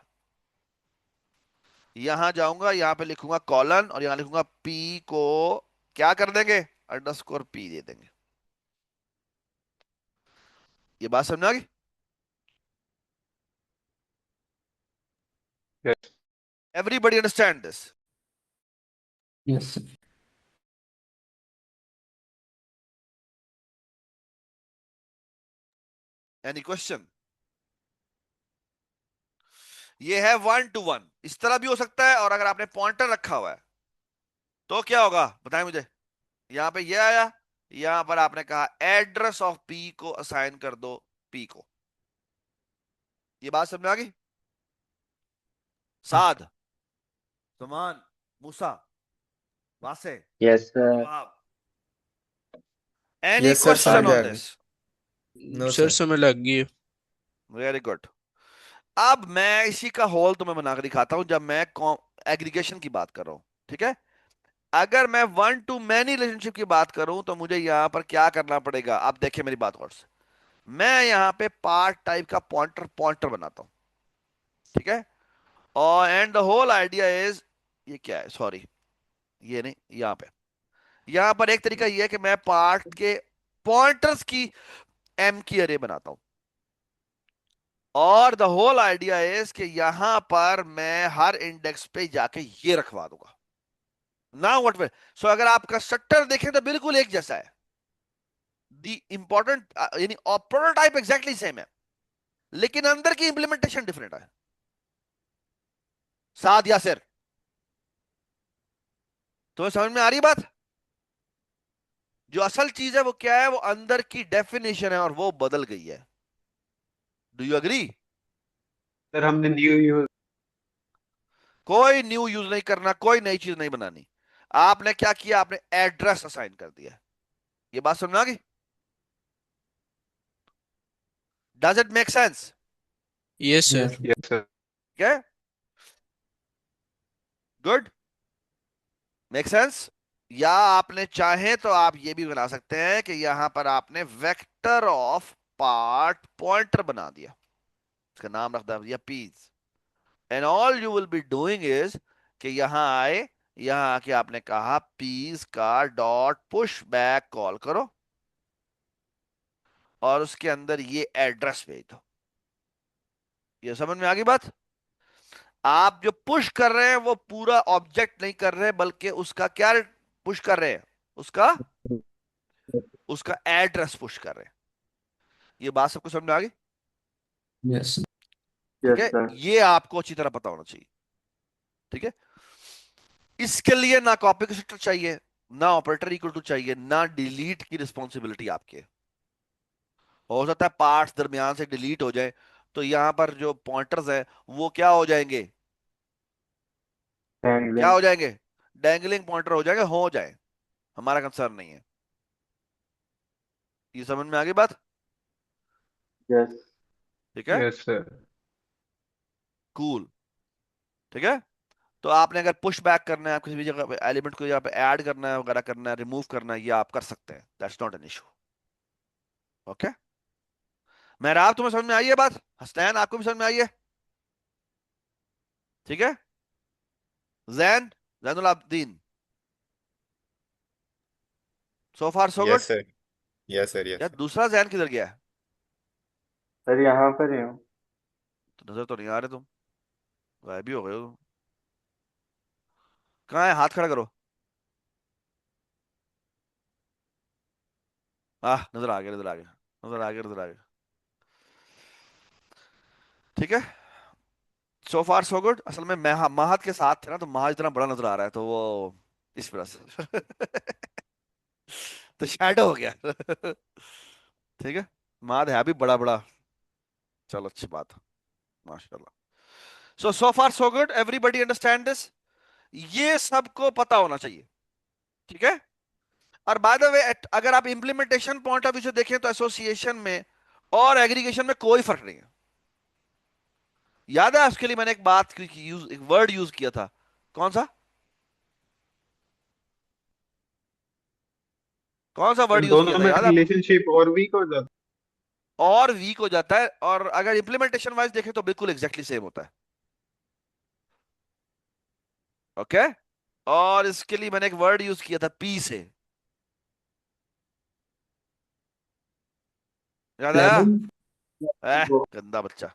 यहां जाऊंगा, यहां पे लिखूंगा कॉलन और यहां लिखूंगा P को क्या कर देंगे, अंडरस्कोर P दे देंगे। ये बात समझ आ गई? Yes. Everybody understand this? Yes. Any question? ये है 1 to 1, इस तरह भी हो सकता है, और अगर आपने पॉइंटर रखा हुआ है तो क्या होगा बताएं मुझे। यहां पे ये आया, यहां पर आपने कहा एड्रेस ऑफ पी को असाइन कर दो पी को। ये बात समझ में आ गई? Saad, Saman, Musa, Wasey, yes sir. Abdul, any yes sir, समझ क्वेश्चन आ ऑन गई। दिस? No sir sir. समय लग गई है। Very good. अब मैं इसी का होल तुम्हें बना कर दिखाता हूं जब मैं एग्रीगेशन की बात कर रहा हूं। ठीक है, अगर मैं 1 to many रिलेशनशिप की बात करूं तो मुझे यहां पर क्या करना पड़ेगा। आप देखिए मेरी बात गौर से, मैं यहां पे पार्ट टाइप का पॉइंटर पॉइंटर बनाता हूं। ठीक है, और and the whole idea is, ये क्या है, सॉरी ये नहीं, यहां पर एक तरीका ये है कि मैं पार्ट के पॉइंटर्स की एम की अरे बनाता हूं, और द होल आइडिया इज कि यहां पर मैं हर इंडेक्स पे जाके ये रखवा दूंगा। नाउ व्हाट वे, सो अगर आप कंस्ट्रक्टर देखें तो बिल्कुल एक जैसा है, दी इंपॉर्टेंट यानी प्रोटोटाइप एग्जैक्टली सेम है, लेकिन अंदर की इंप्लीमेंटेशन डिफरेंट है। साद यासिर, तुम्हें समझ में आ रही बात? जो असल चीज है वो क्या है, वो अंदर की डेफिनेशन है और वो बदल गई है। Do you agree? सर हमने न्यू यूज कोई न्यू यूज नहीं करना, कोई नई चीज नहीं बनानी। आपने क्या किया, आपने एड्रेस असाइन कर दिया। ये बात समझ में आ गई? Does it make sense? Yes yes sir. Yes sir. क्या, गुड, मेक सेंस? या आपने चाहे तो आप ये भी बना सकते हैं कि यहां पर आपने वेक्टर ऑफ पार्ट पॉइंटर बना दिया, इसका नाम रख दिया piece, and all you will be doing is कि यहां आए, यहां आके आपने कहा पीस का डॉट पुश बैक कॉल करो और उसके अंदर ये एड्रेस भेज दो। ये समझ में आ गई बात? आप जो पुश कर रहे हैं वो पूरा ऑब्जेक्ट नहीं कर रहे, बल्कि उसका क्या पुश कर रहे हैं, उसका उसका एड्रेस पुश कर रहे हैं। ये बात सबको समझ में आ गई? यस ठीक यस है, सर। ये आपको अच्छी तरह पता होना चाहिए। ठीक है, इसके लिए ना कॉपी कंस्ट्रक्टर चाहिए, ना ऑपरेटर इक्वल टू चाहिए, ना डिलीट की रिस्पॉन्सिबिलिटी आपकी है। हो सकता है पार्ट्स दरमियान से डिलीट हो जाए, तो यहां पर जो पॉइंटर्स हैं वो क्या हो जाएंगे, क्या हैंडलिंग। हो जाएंगे, डैंगलिंग पॉइंटर हो जाए, हमारा कंसर्न नहीं है। ये समझ में आ गई बात? यस। ठीक है, यस सर। कूल। ठीक है, तो आपने अगर पुश बैक करना है, आप किसी भी जगह पे एलिमेंट को यहाँ पे ऐड करना है वगैरह करना है, रिमूव करना है, ये आप कर सकते हैं, that's not an issue. Okay, मेहराब तुम्हें समझ में आई है बात? हसनैन आपको भी समझ में आई है? ठीक है, Jain, Jainul Abdeen, so far so good. Yes sir. Yes sir. Yes यार सर। दूसरा जैन किधर गया है? सर यहाँ पर ही हूँ। तो नजर तो नहीं आ रहे तुम, गायब भी हो गए हो तुम। कहाँ है, हाथ खड़ा करो। नजर आ गया, नजर आ गया, नजर आ गया, नजर आ गया। ठीक है, सो फार सो गुड। असल में मैं महत के साथ थे ना, तो महत इतना बड़ा नजर आ रहा है, तो वो इस वजह से तो शैडो हो गया ठीक है, महत है भी बड़ा बड़ा। चलो अच्छी बात है, माशाल्लाह। So far so good, everybody understand this? ये सबको पता होना चाहिए। ठीक है, और बाय द वे अगर आप इंप्लीमेंटेशन पॉइंट ऑफ व्यू से देखें तो एसोसिएशन में और एग्रीगेशन में कोई फर्क नहीं है। याद है उसके लिए मैंने एक बात यूज, एक वर्ड यूज किया था, कौन सा, कौन सा सर वर्ड यूज किया दोनों था, में याद है आपको? रिलेशनशिप और वीक हो जाता और वीक हो जाता है, और अगर इंप्लीमेंटेशन वाइज देखें तो बिल्कुल एग्जैक्टली सेम होता है। ओके, और इसके लिए मैंने एक वर्ड यूज किया था पी से, याद आया? लेवल वो गंदा बच्चा,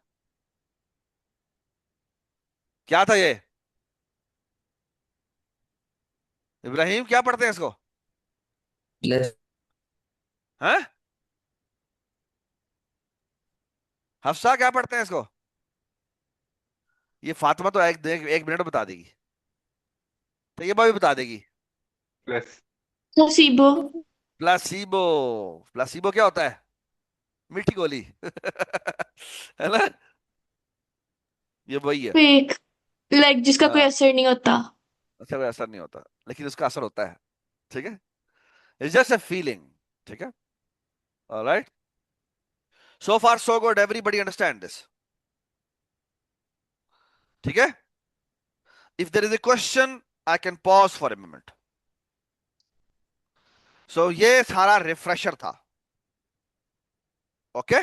क्या था ये? इब्राहिम क्या पढ़ते हैं इसको? लेस हैं? हफ्सा क्या पढ़ते हैं इसको? ये फातिमा तो एक मिनट में बता देगी, तैयबा भी बता देगी। प्लस। नसीबो। प्लासीबो। प्लासीबो क्या होता है? मीठी गोली है ना? ये वही है। फेक। लाइक जिसका कोई हाँ, असर नहीं होता। अच्छा कोई असर नहीं होता, लेकिन उसका असर होता है। ठीक है, इट्स जस्ट अ फीलिंग। ठीक है, alright, so far so good, everybody understand this? ठीक है, if there is a question I can pause for a moment. So ये सारा रिफ्रेशर था। ओके,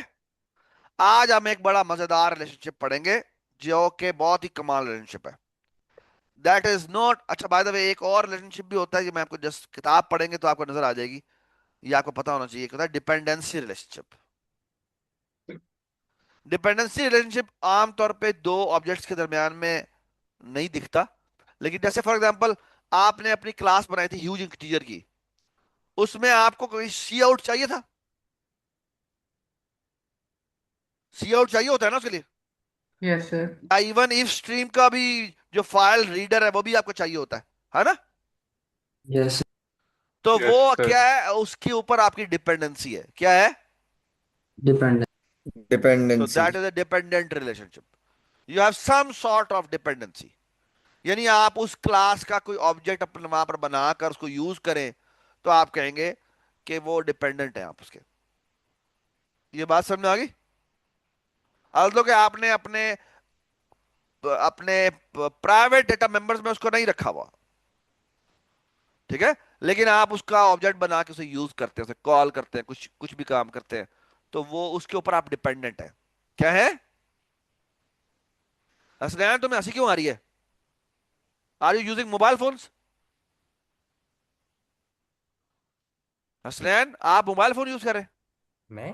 आज हम एक बड़ा मजेदार रिलेशनशिप पढ़ेंगे, जो कि बहुत ही कमाल रिलेशनशिप है। दैट इज नॉट, अच्छा बाय द वे एक और रिलेशनशिप भी होता है, कि मैं आपको जस्ट किताब पढ़ेंगे तो आपको नजर आ जाएगी, ये आपको पता होना चाहिए, होता है डिपेंडेंसी रिलेशनशिप। डिपेंडेंसी रिलेशनशिप आमतौर पे दो ऑब्जेक्ट्स के दरमियान में नहीं दिखता, लेकिन जैसे फॉर एग्जांपल आपने अपनी क्लास बनाई थी ह्यूज इंटीजर की, उसमें आपको कोई सी आउट चाहिए था? सी आउट चाहिए होता है ना उसके लिए। Yes sir. या इवन इफ स्ट्रीम का भी जो फाइल रीडर है वो भी आपको चाहिए होता है ना? यस। तो वो यस सर। क्या है, उसके ऊपर आपकी डिपेंडेंसी है, क्या है? Dependent. So dependency. that is a dependent relationship. You have some sort of dependency. यानी आप उस क्लास का कोई ऑब्जेक्ट अपने वहां पर बनाकर उसको यूज करें, तो आप कहेंगे कि वो डिपेंडेंट है आप उसके। ये बात समझ में आ गई? although कि आपने अपने अपने प्राइवेट डेटा मेंबर्स में उसको नहीं रखा हुआ, ठीक है, लेकिन आप उसका ऑब्जेक्ट बना के उसे यूज करते हैं, उसे कॉल करते हैं, कुछ कुछ भी काम करते हैं, तो वो उसके ऊपर आप डिपेंडेंट है। क्या है? हसनैन तुम्हें हंसी क्यों आ रही है? Are you using mobile phones? Hasnain आप मोबाइल फोन यूज करें? मैं?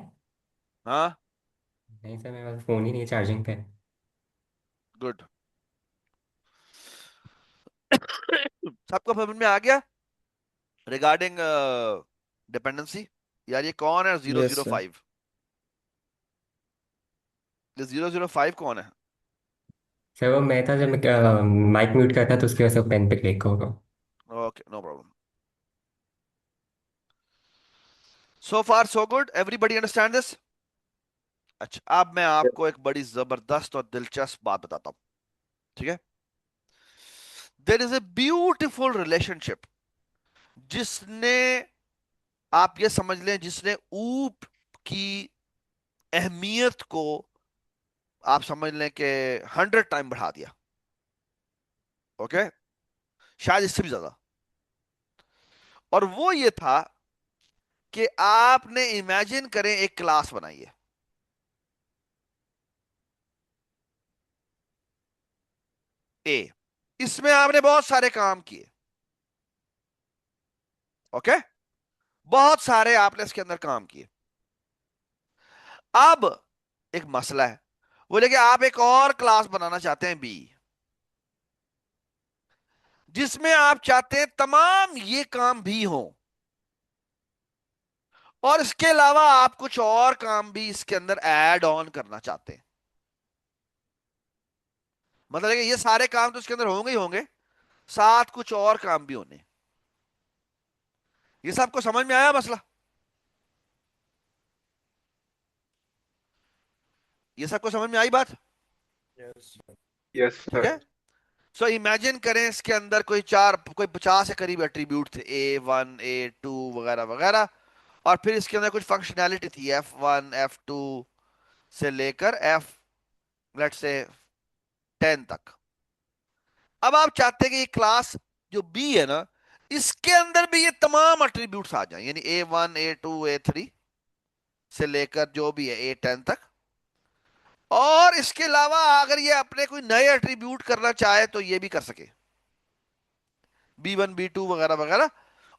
हाँ, नहीं सर, मेरे पास फोन ही नहीं है चार्जिंग पे। गुड। सबको समझ में आ गया रिगार्डिंग डिपेंडेंसी? यार ये कौन है zero yes zero sir. Five ये 005 कौन है? सर वो मैं था, जब मैं माइक म्यूट करता तो उसकी वजह से पेन पे क्लिक होगा। Okay, no problem. So far so good, everybody understand this? अच्छा, अब मैं आपको एक बड़ी जबरदस्त और दिलचस्प बात बताता हूं। ठीक है, there is a beautiful relationship जिसने, आप ये समझ लें, जिसने ऊप की अहमियत को आप समझ लें कि 100 टाइम बढ़ा दिया। ओके, शायद इससे भी ज्यादा। और वो ये था कि आपने इमेजिन करें एक क्लास बनाई है, ए, इसमें आपने बहुत सारे काम किए। ओके, बहुत सारे आपने इसके अंदर काम किए। अब एक मसला है, बोले कि आप एक और क्लास बनाना चाहते हैं बी, जिसमें आप चाहते हैं तमाम ये काम भी हो, और इसके अलावा आप कुछ और काम भी इसके अंदर ऐड ऑन करना चाहते हैं। मतलब है कि ये सारे काम तो इसके अंदर होंगे ही होंगे, साथ कुछ और काम भी होने। ये सबको समझ में आया मसला? ये सबको समझ में आई बात? यस ठीक सर। है, सो इमेजिन करें इसके अंदर कोई 50 के करीब एट्रीब्यूट थे, A1 A2 वगैरह वगैरह, और फिर इसके अंदर कुछ फंक्शनैलिटी थी F1 F2 से लेकर F, लेट से 10 तक। अब आप चाहते हैं कि ये क्लास जो बी है ना, इसके अंदर भी ये तमाम एट्रीब्यूट्स आ जाएं, यानी A1 A2 A3 से लेकर जो भी है A10 तक, और इसके अलावा अगर ये अपने कोई नए एट्रीब्यूट करना चाहे तो ये भी कर सके, B1 B2 वगैरह वगैरह,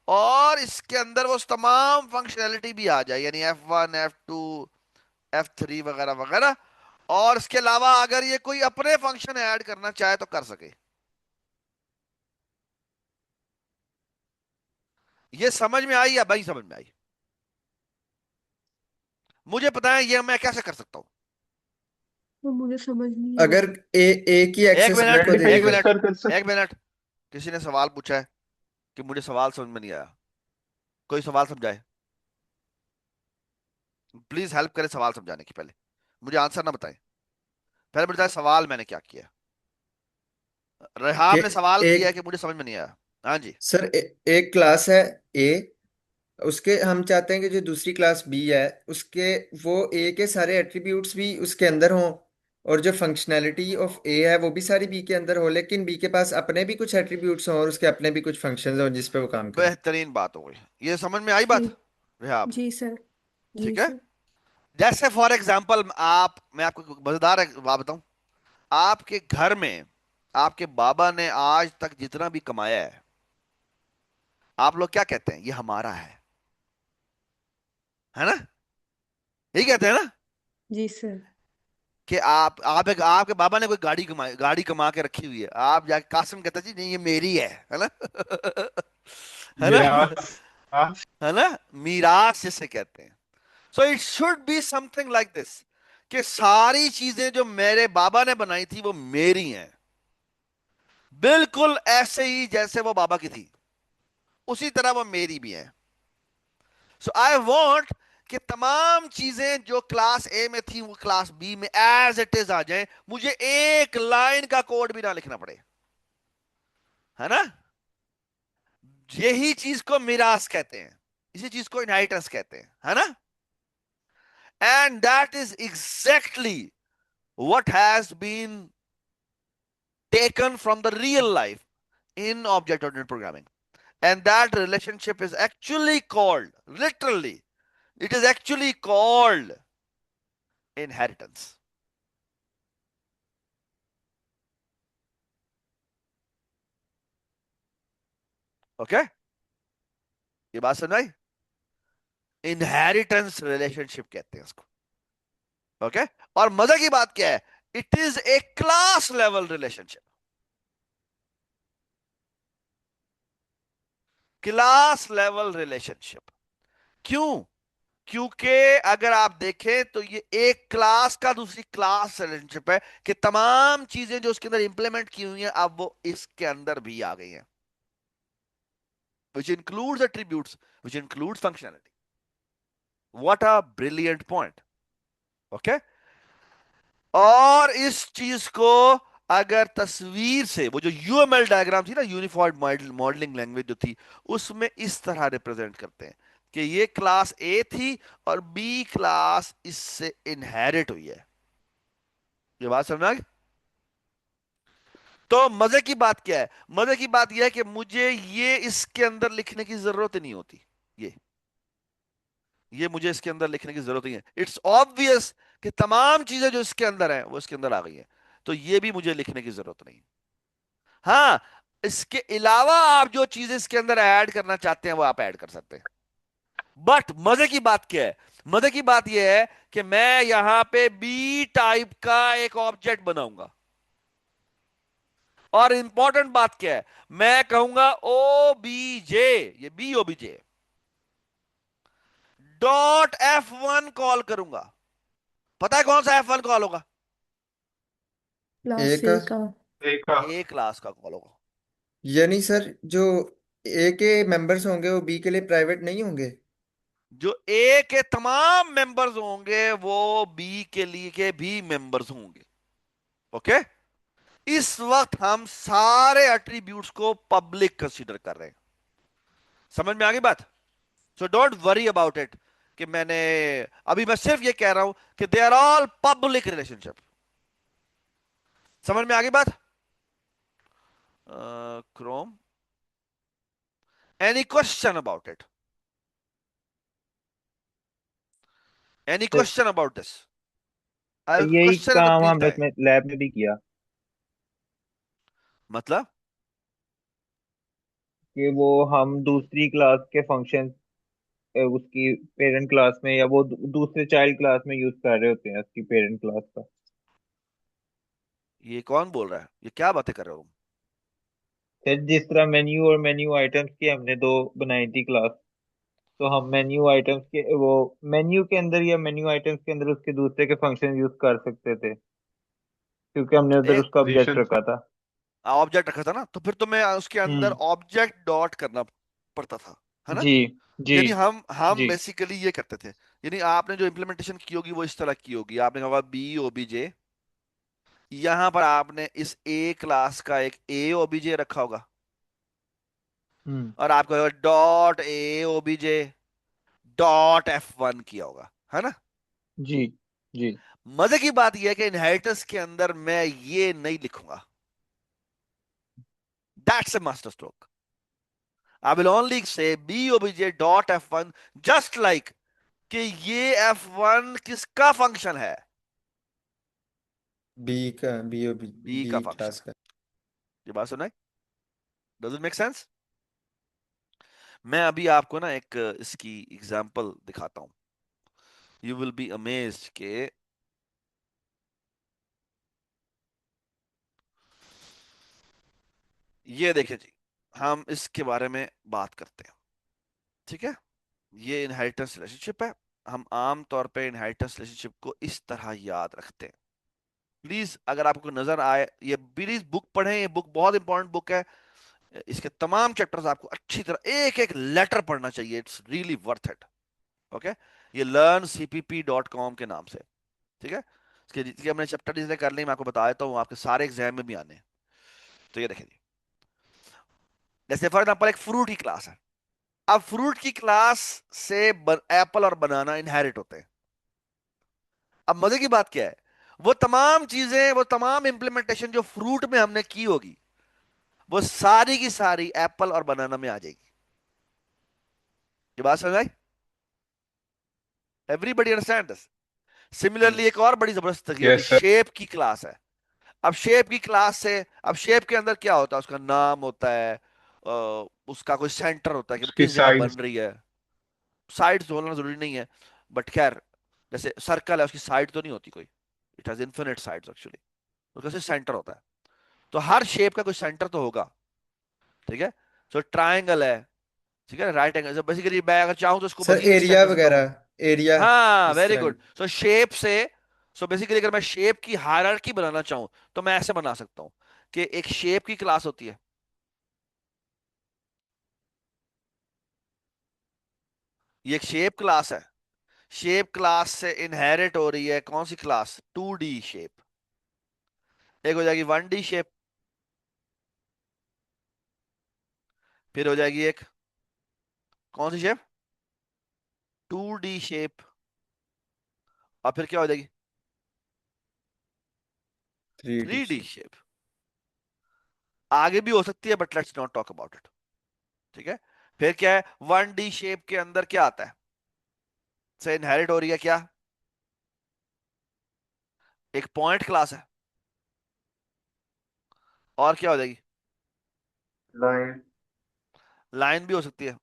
और इसके अंदर वो तमाम फंक्शनैलिटी भी आ जाए, यानी F1 F2 F3 वगैरह वगैरह, और इसके अलावा अगर ये कोई अपने फंक्शन ऐड करना चाहे तो कर सके। ये समझ में आई या भाई समझ में आई? मुझे पता है ये मैं कैसे कर सकता हूं। वो मुझे समझ नहीं आ अगर रहा। एक ही एक एक्सेस बी मिनट को एक देगा। मिनट सर कर सर एक मिनट। किसी ने सवाल पूछा है कि मुझे सवाल समझ में नहीं आया। कोई सवाल समझाए। प्लीज हेल्प करें सवाल समझाने की। पहले मुझे आंसर ना बताएं। पहले मुझे बताएं सवाल मैंने क्या किया। कि रेहाम ने सवाल किया है एक कि मुझे समझ में नहीं आया। हाँ जी। सर एक क्लास है ए, उसके हम चाहते हैं कि जो दूसरी क्लास बी है उसके वो ए के सारे एट्रीब्यूट्स भी उसके अंदर हों, और जो फंक्शनैलिटी ऑफ ए है वो भी सारी बी के अंदर हो, लेकिन बी के पास अपने भी कुछ एट्रीब्यूट्स हों और उसके अपने भी कुछ फंक्शंस हों जिस पे वो काम करे। बेहतरीन बात हो गई। ये समझ में आई जी। बात रेहाम? जी सर। जी ठीक है। सर। जैसे फॉर एग्जाम्पल मैं आपको एक मजेदार बात बताऊं। आपके घर में आपके बाबा ने आज तक जितना भी कमाया है, आप लोग क्या कहते हैं? ये हमारा है ना? यही कहते हैं ना? जी सर। कि आपके बाबा ने कोई गाड़ी कमा के रखी हुई है, आप जाके कासिम कहता जी नहीं ये मेरी है ना? है ना? मिराज। हाँ। है ना? मीरास जिसे कहते हैं। So it should be something like this कि सारी चीजें जो मेरे बाबा ने बनाई थी वो मेरी हैं, बिल्कुल ऐसे ही जैसे वो बाबा की थी उसी तरह वो मेरी भी हैं। सो आई वॉन्ट कि तमाम चीजें जो क्लास ए में थी वो क्लास बी में एज इट इज आ जाएं, मुझे एक लाइन का कोड भी ना लिखना पड़े। है ना? यही चीज को मिरास कहते हैं, इसी चीज को इनहेरिटेंस कहते हैं। है ना? And that is exactly what has been taken from the real life in object oriented programming. And that relationship is actually called, literally, it is actually called inheritance. Okay? ये बात समझ आई? इनहेरिटेंस रिलेशनशिप कहते हैं इसको। ओके? और मजे की बात क्या है? It is a class level relationship. Class level relationship. क्यों? क्योंकि अगर आप देखें तो ये एक क्लास का दूसरी क्लास से रिलेशनशिप है कि तमाम चीजें जो उसके अंदर इंप्लीमेंट की हुई हैं अब वो इसके अंदर भी आ गई हैं, which includes attributes, which includes functionality. What a brilliant point. Okay? और इस चीज को अगर तस्वीर से, वो जो यूएमएल डायग्राम थी ना, यूनिफॉर्म मॉडलिंग लैंग्वेज जो थी, उसमें इस तरह रिप्रेजेंट करते हैं कि ये क्लास ए थी और बी क्लास इससे इनहेरिट हुई है। ये बात समझ आ गई? तो मजे की बात क्या है? मजे की बात यह है कि मुझे ये इसके अंदर लिखने की जरूरत नहीं होती। ये ये मुझे इसके अंदर लिखने की जरूरत नहीं है। इट्स ऑब्वियस कि तमाम चीजें जो इसके अंदर है वो इसके अंदर आ गई हैं, तो ये भी मुझे लिखने की जरूरत नहीं। हाँ, इसके अलावा आप जो चीजें इसके अंदर ऐड करना चाहते हैं वो आप ऐड कर सकते हैं। बट मजे की बात क्या है? मजे की बात यह है कि मैं यहां पे बी टाइप का एक ऑब्जेक्ट बनाऊंगा, और इंपॉर्टेंट बात क्या है? मैं कहूंगा ओ बी जे, ये B O B J dot F1 call करूंगा। पता है कौन सा F1 कॉल होगा? क्लास एक ए का। एक का। ए क्लास का कॉल होगा। यानी सर जो ए के मेंबर्स होंगे वो बी के लिए प्राइवेट नहीं होंगे। जो ए के तमाम मेंबर्स होंगे वो बी के लिए के भी मेंबर्स होंगे। ओके? इस वक्त हम सारे एट्रीब्यूट्स को पब्लिक कंसीडर कर रहे हैं। समझ में आ गई बात? So don't worry about it कि मैंने अभी, मैं सिर्फ ये कह रहा हूं कि they are all public relationship. समझ में आ गई बात? Chrome, any question about it? Any sir question about this? I यही क्वेश्चन इन द काम मीन हमने टाइम। अपने लैब में भी किया मतलब कि वो हम दूसरी क्लास के फंक्शन उसकी पेरेंट क्लास में या वो दूसरे चाइल्ड क्लास में यूज कर रहे होते हैं उसकी पेरेंट क्लास का। ये कौन बोल रहा है? ये क्या बातें कर रहे हो तुम? फिर जिस तरह मेन्यू और मेन्यू आइटम्स की हमने दो बनाई थी क्लास, तो हम मेन्यू आइटम्स के वो मेन्यू के अंदर या मेन्यू आइटम्स के अंदर उसके दूसरे के फंक्शन यूज कर सकते थे। क्योंकि हमने उधर उसका ऑब्जेक्ट रिलेशन रखा था। ऑब्जेक्ट रखा था ना, तो फिर तुम्हें उसके अंदर हम्म। ऑब्जेक्ट डॉट करना पड़ता था, है ना। जी जी यानी हम जी। बेसिकली ये करते थे। यानी आपने जो इम्प्लीमेंटेशन की होगी वो इस तरह की होगी, आपने कहा बी ओबीजे, यहां पर आपने इस ए क्लास का एक ए ओबीजे रखा होगा, हम्म। और आपको dot A OBJ dot F1 किया होगा, है ना। जी जी। मजे की बात यह है कि इनहेरिटेंस के अंदर मैं ये नहीं लिखूंगा, that's a master stroke. I will only say B OBJ dot F1, just like कि ये F1 किसका फंक्शन है, बी का बी ओ बी बी का फंक्शन क्लास है। का। ये बात सुना है, डज इट मेक सेंस। मैं अभी आपको ना एक इसकी एग्जांपल दिखाता हूं, यू विल बी अमेज्ड के ये देखिए जी, हम इसके बारे में बात करते हैं, ठीक है। ये इनहेरिटेंस रिलेशनशिप है। हम आम तौर पे इनहेरिटेंस रिलेशनशिप को इस तरह याद रखते हैं। प्लीज अगर आपको नजर आए, ये प्लीज बुक पढ़ें, ये बुक बहुत इंपॉर्टेंट बुक है। इसके तमाम चैप्टर्स आपको अच्छी तरह एक एक लेटर पढ़ना चाहिए, it's really worth it. Okay, ये learncpp.com के नाम से, ठीक है। इसके जितने हमने चैप्टर जितने कर लिए मैं आपको बता देता हूँ, आपके सारे एग्जाम में भी आने हैं। तो ये देखिए जी, जैसे फॉर एग्जाम्पल एक फ्रूट की क्लास है। अब फ्रूट की क्लास से एप्पल और बनाना इनहेरिट होते हैं। अब मजे की बात क्या है, वो तमाम चीजें, वो तमाम इंप्लीमेंटेशन जो फ्रूट में हमने की होगी, वो सारी की सारी एप्पल और बनाना में आ जाएगी। ये बात समझ आई, everybody understand this. Similarly yes. एक और बड़ी जबरदस्त तकनीक होती यस है, सर। शेप की क्लास है। अब शेप की क्लास से, अब शेप के अंदर क्या होता है, उसका नाम होता है, उसका कोई सेंटर होता है कि वो उसकी किस जगह साइज। बन रही है। साइड्स होना जरूरी नहीं है, बट खैर, जैसे सर्कल है उसकी साइड तो नहीं होती कोई, it has infinite sides actually, उसका सिर्फ सेंटर होता है। तो हर शेप का कोई सेंटर तो होगा, ठीक है। तो ट्राइंगल है, ठीक है, राइट एंगल, बेसिकली मैं अगर चाहूं तो इसको सर मजीद एक्सटेंड एरिया कर सकता हूँ। वगैरह, एरिया हाँ इस वेरी तरह। गुड, सो शेप से, सो बेसिकली अगर मैं शेप की हायरार्की बनाना चाहूं तो मैं ऐसे बना सकता हूं कि एक शेप की क्लास होती है, ये एक शेप क्लास है। शेप क्लास से इनहेरिट हो रही है कौन सी क्लास, 2D शेप। एक हो जाएगी 1D शेप, फिर हो जाएगी एक कौन सी शेप, 2D शेप, और फिर क्या हो जाएगी, three D 3D shape. Shape. आगे भी हो सकती है but let's not talk about it, ठीक है। फिर क्या है, 1D शेप के अंदर क्या आता है, से इनहेरिट हो रही है क्या, एक पॉइंट क्लास है, और क्या हो जाएगी, लाइन। लाइन भी हो सकती है,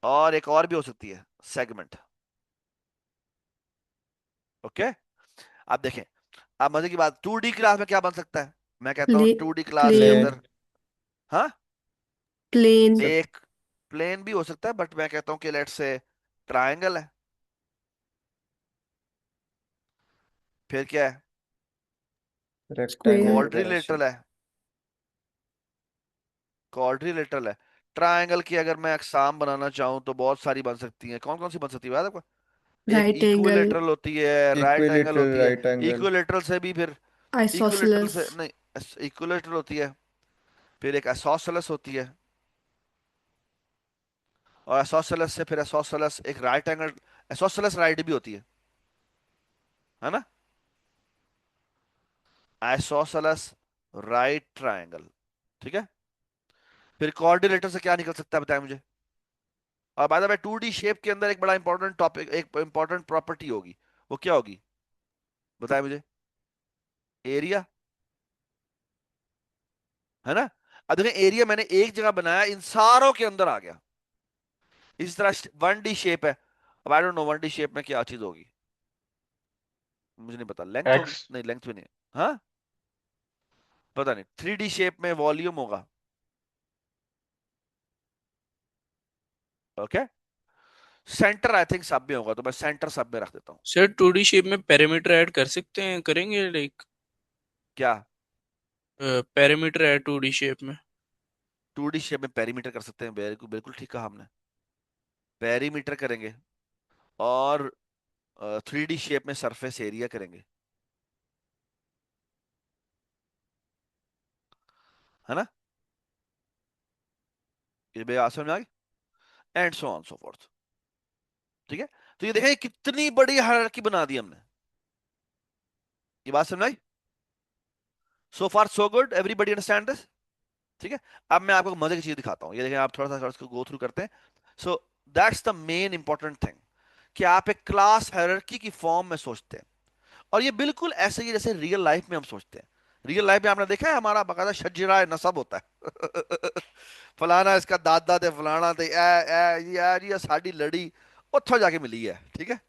और एक और भी हो सकती है, सेगमेंट। ओके, आप देखें, अब मजे की बात, 2D क्लास में क्या बन सकता है, मैं कहता हूं प्ले 2D क्लास के प्लेन प्लेन। अंदर, हाँ, प्लेन सर एक प्लेन भी हो सकता है, बट मैं कहता हूं कि लेट्स से ट्रायंगल है। फिर क्या है, रेक्टेंगल स्क्वायर वगैरह क्वाड्रिलेटरल शेप। है, क्वाड्रिलेटरल है। ट्रायंगल की अगर मैं अकसाम बनाना चाहूं तो बहुत सारी बन सकती हैं, कौन कौन सी बन सकती है याद है आपको? एक राइट एंगल इक्विलेटरल होती है, राइट एंगल इक्विलेटरल, होती है। Right angle. इक्विलेटरल से भी फिर, इक्विलेटरल आइसोसेलेस से नहीं, इक्विलेटरल होती है, फिर एक एसोसेलेस होती है, और एसोसेलेस से फिर एसोसेलेस एक राइट एंगल, एसोसेलेस राइट भी होती है ना, आइसोसेलेस राइट ट्रायंगल, ठीक है। फिर कोऑर्डिनेटर से क्या निकल सकता है बताएं मुझे। और by the way 2D shape के अंदर एक बड़ा इंपॉर्टेंट टॉपिक, एक इंपॉर्टेंट प्रॉपर्टी होगी, वो क्या होगी बताएं मुझे, एरिया, है ना। अब देखें, एरिया मैंने एक जगह बनाया, इन सारों के अंदर आ गया। इस तरह 1D शेप है, अब I don't know 1D shape में क्या चीज होगी, मुझे नहीं पता, लेंथ होगी, एक्स। नहीं लेंथ भी नहीं, हाँ पता नहीं। 3D शेप में वॉल्यूम होगा, ओके। सेंटर आई थिंक सब में होगा, तो मैं सेंटर सब में रख देता हूँ। सर 2D शेप में पैरामीटर ऐड कर सकते हैं, करेंगे लाइक क्या? पैरामीटर ऐड 2D शेप में? 2D शेप में पेरीमीटर कर सकते हैं, बिल्कुल बिल्कुल ठीक कहा हमने, पेरीमीटर करेंगे। और 3D शेप में सरफेस एरिया करेंगे, है ना? ये बात समझ में आ गई? And so on so fourth. ठीक है, तो ये देखिए कितनी बड़ी हायरार्की बना दी हमने। ये बात समझ आई? So far so good, everybody understand this? ठीक है, अब मैं आपको मजे की चीज दिखाता हूँ। ये देखें, आप थोड़ा सा इसको गो थ्रू करते हैं। So that's the main important thing, कि आप एक क्लास हायरार्की की फॉर्म में सोचते हैं। और ये बिल्कुल ऐसे ही जैसे रियल लाइफ में हम सोचते हैं। रियल लाइफ में आपने देखा है हमारा बकायदा शजरा नसब होता है। फलाना इसका दादा थे, फलाना थे, यार ये साड़ी लड़ी उत्थों जाके मिली है। ठीक है,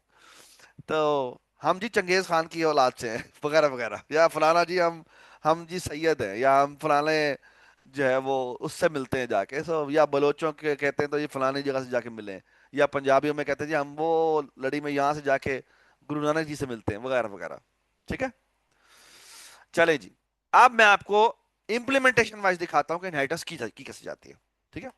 तो हम जी चंगेज खान की औलाद से हैं, वगैरह वगैरह, या फलाना जी हम जी सैयद हैं, या हम फलाने जो है वो उससे मिलते हैं जाके। सो या बलोचों के कहते हैं तो ये फलानी जगह से जाके मिले हैं, या पंजाबियों में कहते हैं जी हम वो लड़ी में यहाँ से जाके गुरु नानक जी से मिलते हैं, वगैरह वगैरह। ठीक है, चले जी, अब मैं आपको इंप्लीमेंटेशन वाइज दिखाता हूँ कि इनहेरिटेंस की कैसे जाती है। ठीक है,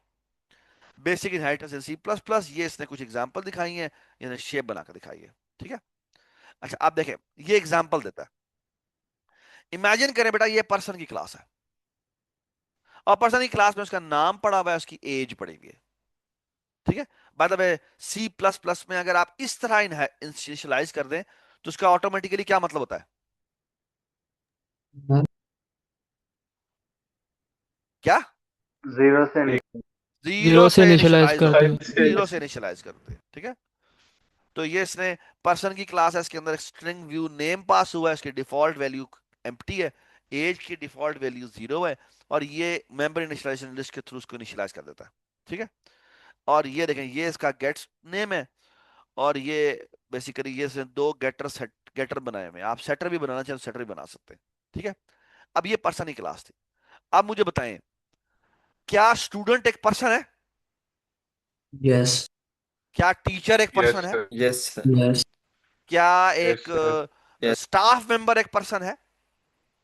बेसिक इनहेरिटेंस इन C++, ये इसने कुछ एग्जांपल दिखाई है, यानी शेप बनाकर दिखाई है। ठीक है, अच्छा आप देखें, ये एग्जांपल देता है। इमेजिन करें बेटा ये पर्सन की क्लास है, और पर्सन की क्लास में उसका नाम पड़ा हुआ है, उसकी एज पड़ी हुई है। ठीक है, बाय द वे C++ में अगर आप इस तरह इनिशियलाइज कर दें तो उसका ऑटोमेटिकली क्या मतलब होता है? क्या? जीरो से जीरो जीरो से से इनिशियलाइज इनिशियलाइज कर होता है, दे। जीरो से इनिशियलाइज करते हैं। ठीक है, तो ये इसने पर्सन की क्लास है, इसके अंदर स्ट्रिंग व्यू नेम पास हुआ है, इसकी डिफॉल्ट वैल्यू एम्प्टी है, एज की डिफॉल्ट वैल्यू 0 है, और ये मेंबर इनिशियलाइजेशन लिस्ट के थ्रू उसको इनिशियलाइज कर देता है। ठीक है, और ये देखें, ये इसका गेट्स नेम है, और ये बेसिकली ये इसने दो गेटर बनाए हुए हैं। आप सेटर भी बनाना चाहें तो सेटर भी बना सकते हैं। ठीक है, अब ये पर्सन की क्लास थी। अब मुझे बताएं, क्या स्टूडेंट एक पर्सन है? यस। क्या टीचर एक यस पर्सन है? सर। Yes sir. यस। क्या यस एक सर। यस। स्टाफ मेंबर एक पर्सन है?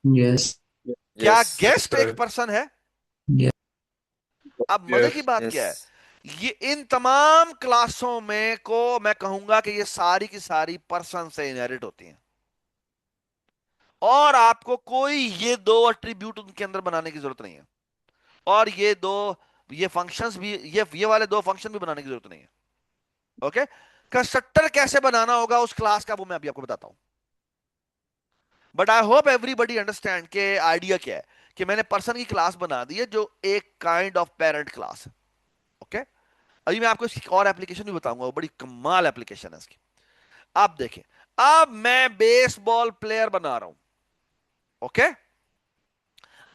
यस। क्या यस गेस्ट एक सर। पर्सन है? यस। अब मजे की यस। बात यस। क्या है, ये इन तमाम क्लासों में को मैं कहूंगा कि ये सारी की सारी पर्सन से इनहेरिट होती हैं, और आपको कोई ये दो एट्रीब्यूट उनके अंदर बनाने की जरूरत नहीं है, और ये फंक्शंस भी, ये वाले दो फंक्शन भी बनाने की जरूरत नहीं है। ओके, कंस्ट्रक्टर कैसे बनाना होगा उस क्लास का वो मैं अभी आपको बताता हूं। But I hope everybody understand के आइडिया क्या है, कि मैंने पर्सन की क्लास बना दी है जो एक काइंड ऑफ पेरेंट क्लास है। ओके, अभी मैं आपको इसकी और एप्लीकेशन भी बताऊंगा, वो बड़ी कमाल एप्लीकेशन है इसकी। आप देखें, अब मैं बेसबॉल प्लेयर बना रहा हूं। ओके,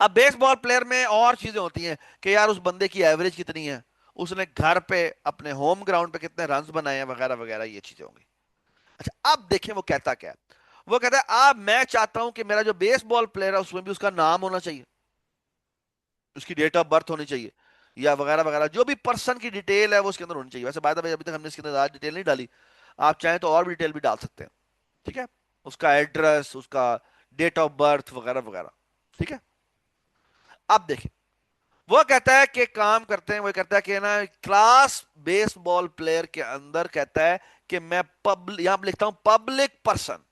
अब बेसबॉल प्लेयर में और चीजें होती हैं कि यार उस बंदे की एवरेज कितनी है, उसने घर पे अपने होम ग्राउंड पे कितने रन्स बनाए हैं, वगैरह वगैरह, ये चीजें होंगी। अच्छा अब देखें वो कहता क्या है। वो कहता है अब मैं चाहता हूं कि मेरा जो बेसबॉल प्लेयर है उसमें भी उसका नाम होना चाहिए, उसकी डेट ऑफ बर्थ होनी चाहिए, या वगैरह वगैरह, जो भी पर्सन की डिटेल है वो उसके अंदर होनी चाहिए। वैसे बाय द वे अभी तक हमने इसके अंदर ज्यादा डिटेल नहीं डाली, आप चाहें तो और भी डिटेल भी डाल सकते हैं। ठीक है, उसका एड्रेस, उसका डेट ऑफ बर्थ, वगैरह वगैरह। ठीक है, अब देखें, वो कहता है कि काम करते हैं, वो कहता है कि ना क्लास बेसबॉल प्लेयर के अंदर कहता है कि मैं पब्लिक, यहां पर लिखता हूं public person.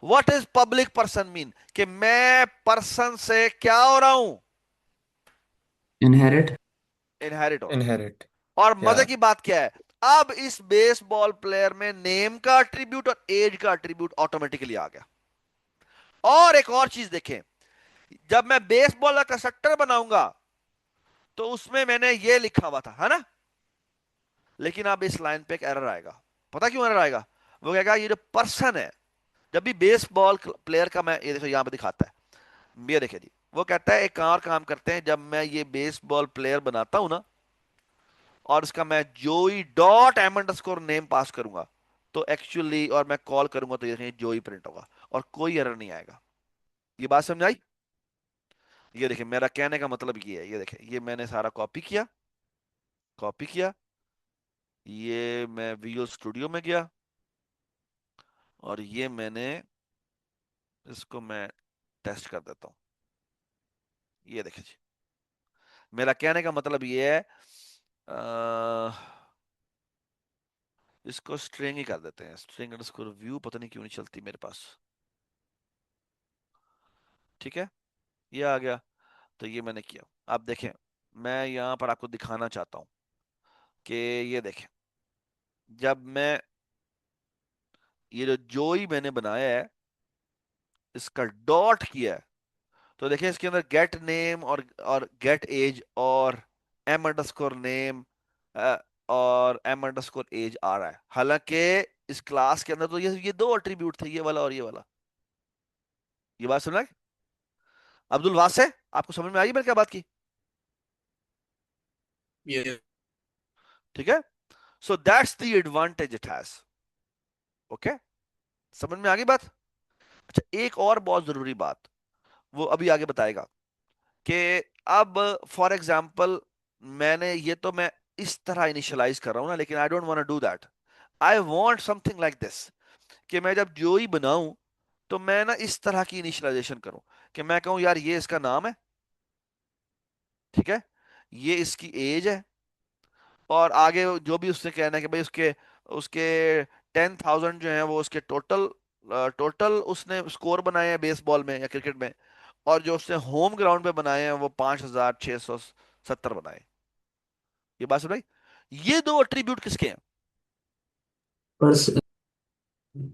What is public person mean, कि मैं पर्सन से क्या हो रहा हूं? इनहेरिट। इनहेरिट हो रहा इनहेरिट। हूं। और या मजे की बात क्या है, अब इस बेसबॉल प्लेयर में नेम का एट्रीब्यूट और एज का एट्रीब्यूट ऑटोमेटिकली आ गया। और एक और चीज देखें, जब मैं बेसबॉल का कंस्ट्रक्टर बनाऊंगा तो उसमें मैंने ये लिखा हुआ था, है ना? लेकिन अब इस लाइन पे एक एरर आएगा। पता क्यों एरर आएगा? वो कहेगा ये जो पर्सन है, जब भी बेसबॉल प्लेयर का, मैं ये देखो यहां पे दिखाता है, ये देखिए जी, वो कहता है एक और काम करते हैं, जब मैं ये बेसबॉल प्लेयर बनाता हूं ना, और इसका मैं जोई डॉट एम अंडरस्कोर नेम पास करूंगा, तो एक्चुअली और मैं कॉल करूंगा तो ये देखिए जोई प्रिंट होगा, और कोई एरर नहीं आएगा। ये बात समझ आई? ये देखिए मेरा कहने का मतलब ये है, ये देखिए ये मैंने सारा कॉपी किया, कॉपी किया, ये मैं विजुअल स्टूडियो में गया और ये मैंने इसको मैं टेस्ट कर देता हूँ। ये देखिए जी, मेरा कहने का मतलब ये है, इसको स्ट्रिंग ही कर देते हैं, स्ट्रिंग अंडरस्कोर व्यू, पता नहीं क्यों नहीं चलती मेरे पास। ठीक है, ये आ गया। तो ये मैंने किया। आप देखें, मैं यहाँ पर आपको दिखाना चाहता हूँ कि ये देखें, जब मैं ये जो ही मैंने बनाया है इसका डॉट किया है, तो देखिए इसके अंदर गेट नेम और गेट एज और एम अंडरस्कोर नेम और एम अंडरस्कोर एज आ रहा है। हालांकि इस क्लास के अंदर तो ये दो एट्रीब्यूट थे, ये वाला और ये वाला। ये बात सुना है? अब्दुल वासे, आपको समझ में आई मैंने क्या बात की? ये ठीक है, so that's the advantage it has. Okay, समझ में आ गई बात? अच्छा, एक और बहुत जरूरी बात वो अभी आगे बताएगा कि अब फॉर एग्जाम्पल मैंने ये तो मैं इस तरह इनिशियलाइज कर रहा हूं ना, लेकिन I don't want to do that. I want something like this, कि मैं जब जो ही बनाऊं तो मैं ना इस तरह की इनिशियलाइजेशन करूं कि मैं कहूं यार ये इसका नाम है, ठीक है, ये इसकी एज है, और आगे जो भी उसने कहना है कि भाई उसके उसके 10,000 जो है वो उसके टोटल टोटल उसने स्कोर बनाए हैं बेसबॉल में या क्रिकेट में, और जो उसने होम ग्राउंड पे बनाए हैं वो 5,670 बनाए। ये बात सुनाई? ये दो एट्रीब्यूट किसके हैं? पर्स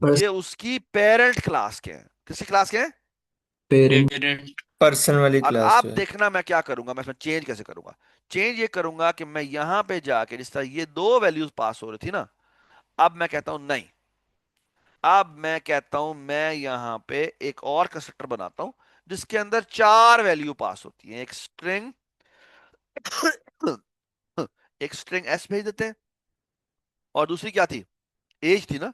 पर्स ये उसकी पेरेंट क्लास के हैं। किसकी क्लास के हैं? Parent parent. पर्सन वाली अब क्लास आप जो है। देखना मैं क्या करूंगा, मैं इसमें चेंज कैसे करूंगा। चेंज ये करूंगा कि मैं यहां पे जाके जिस तरह ये दो वैल्यूज पास हो रही थी ना, अब मैं कहता हूं नहीं, अब मैं कहता हूं मैं यहां पे एक और कंस्ट्रक्टर बनाता हूं जिसके अंदर चार वैल्यू पास होती हैं। एक स्ट्रिंग एक स्ट्रिंग एस भेज देते हैं, और दूसरी क्या थी? एज थी ना,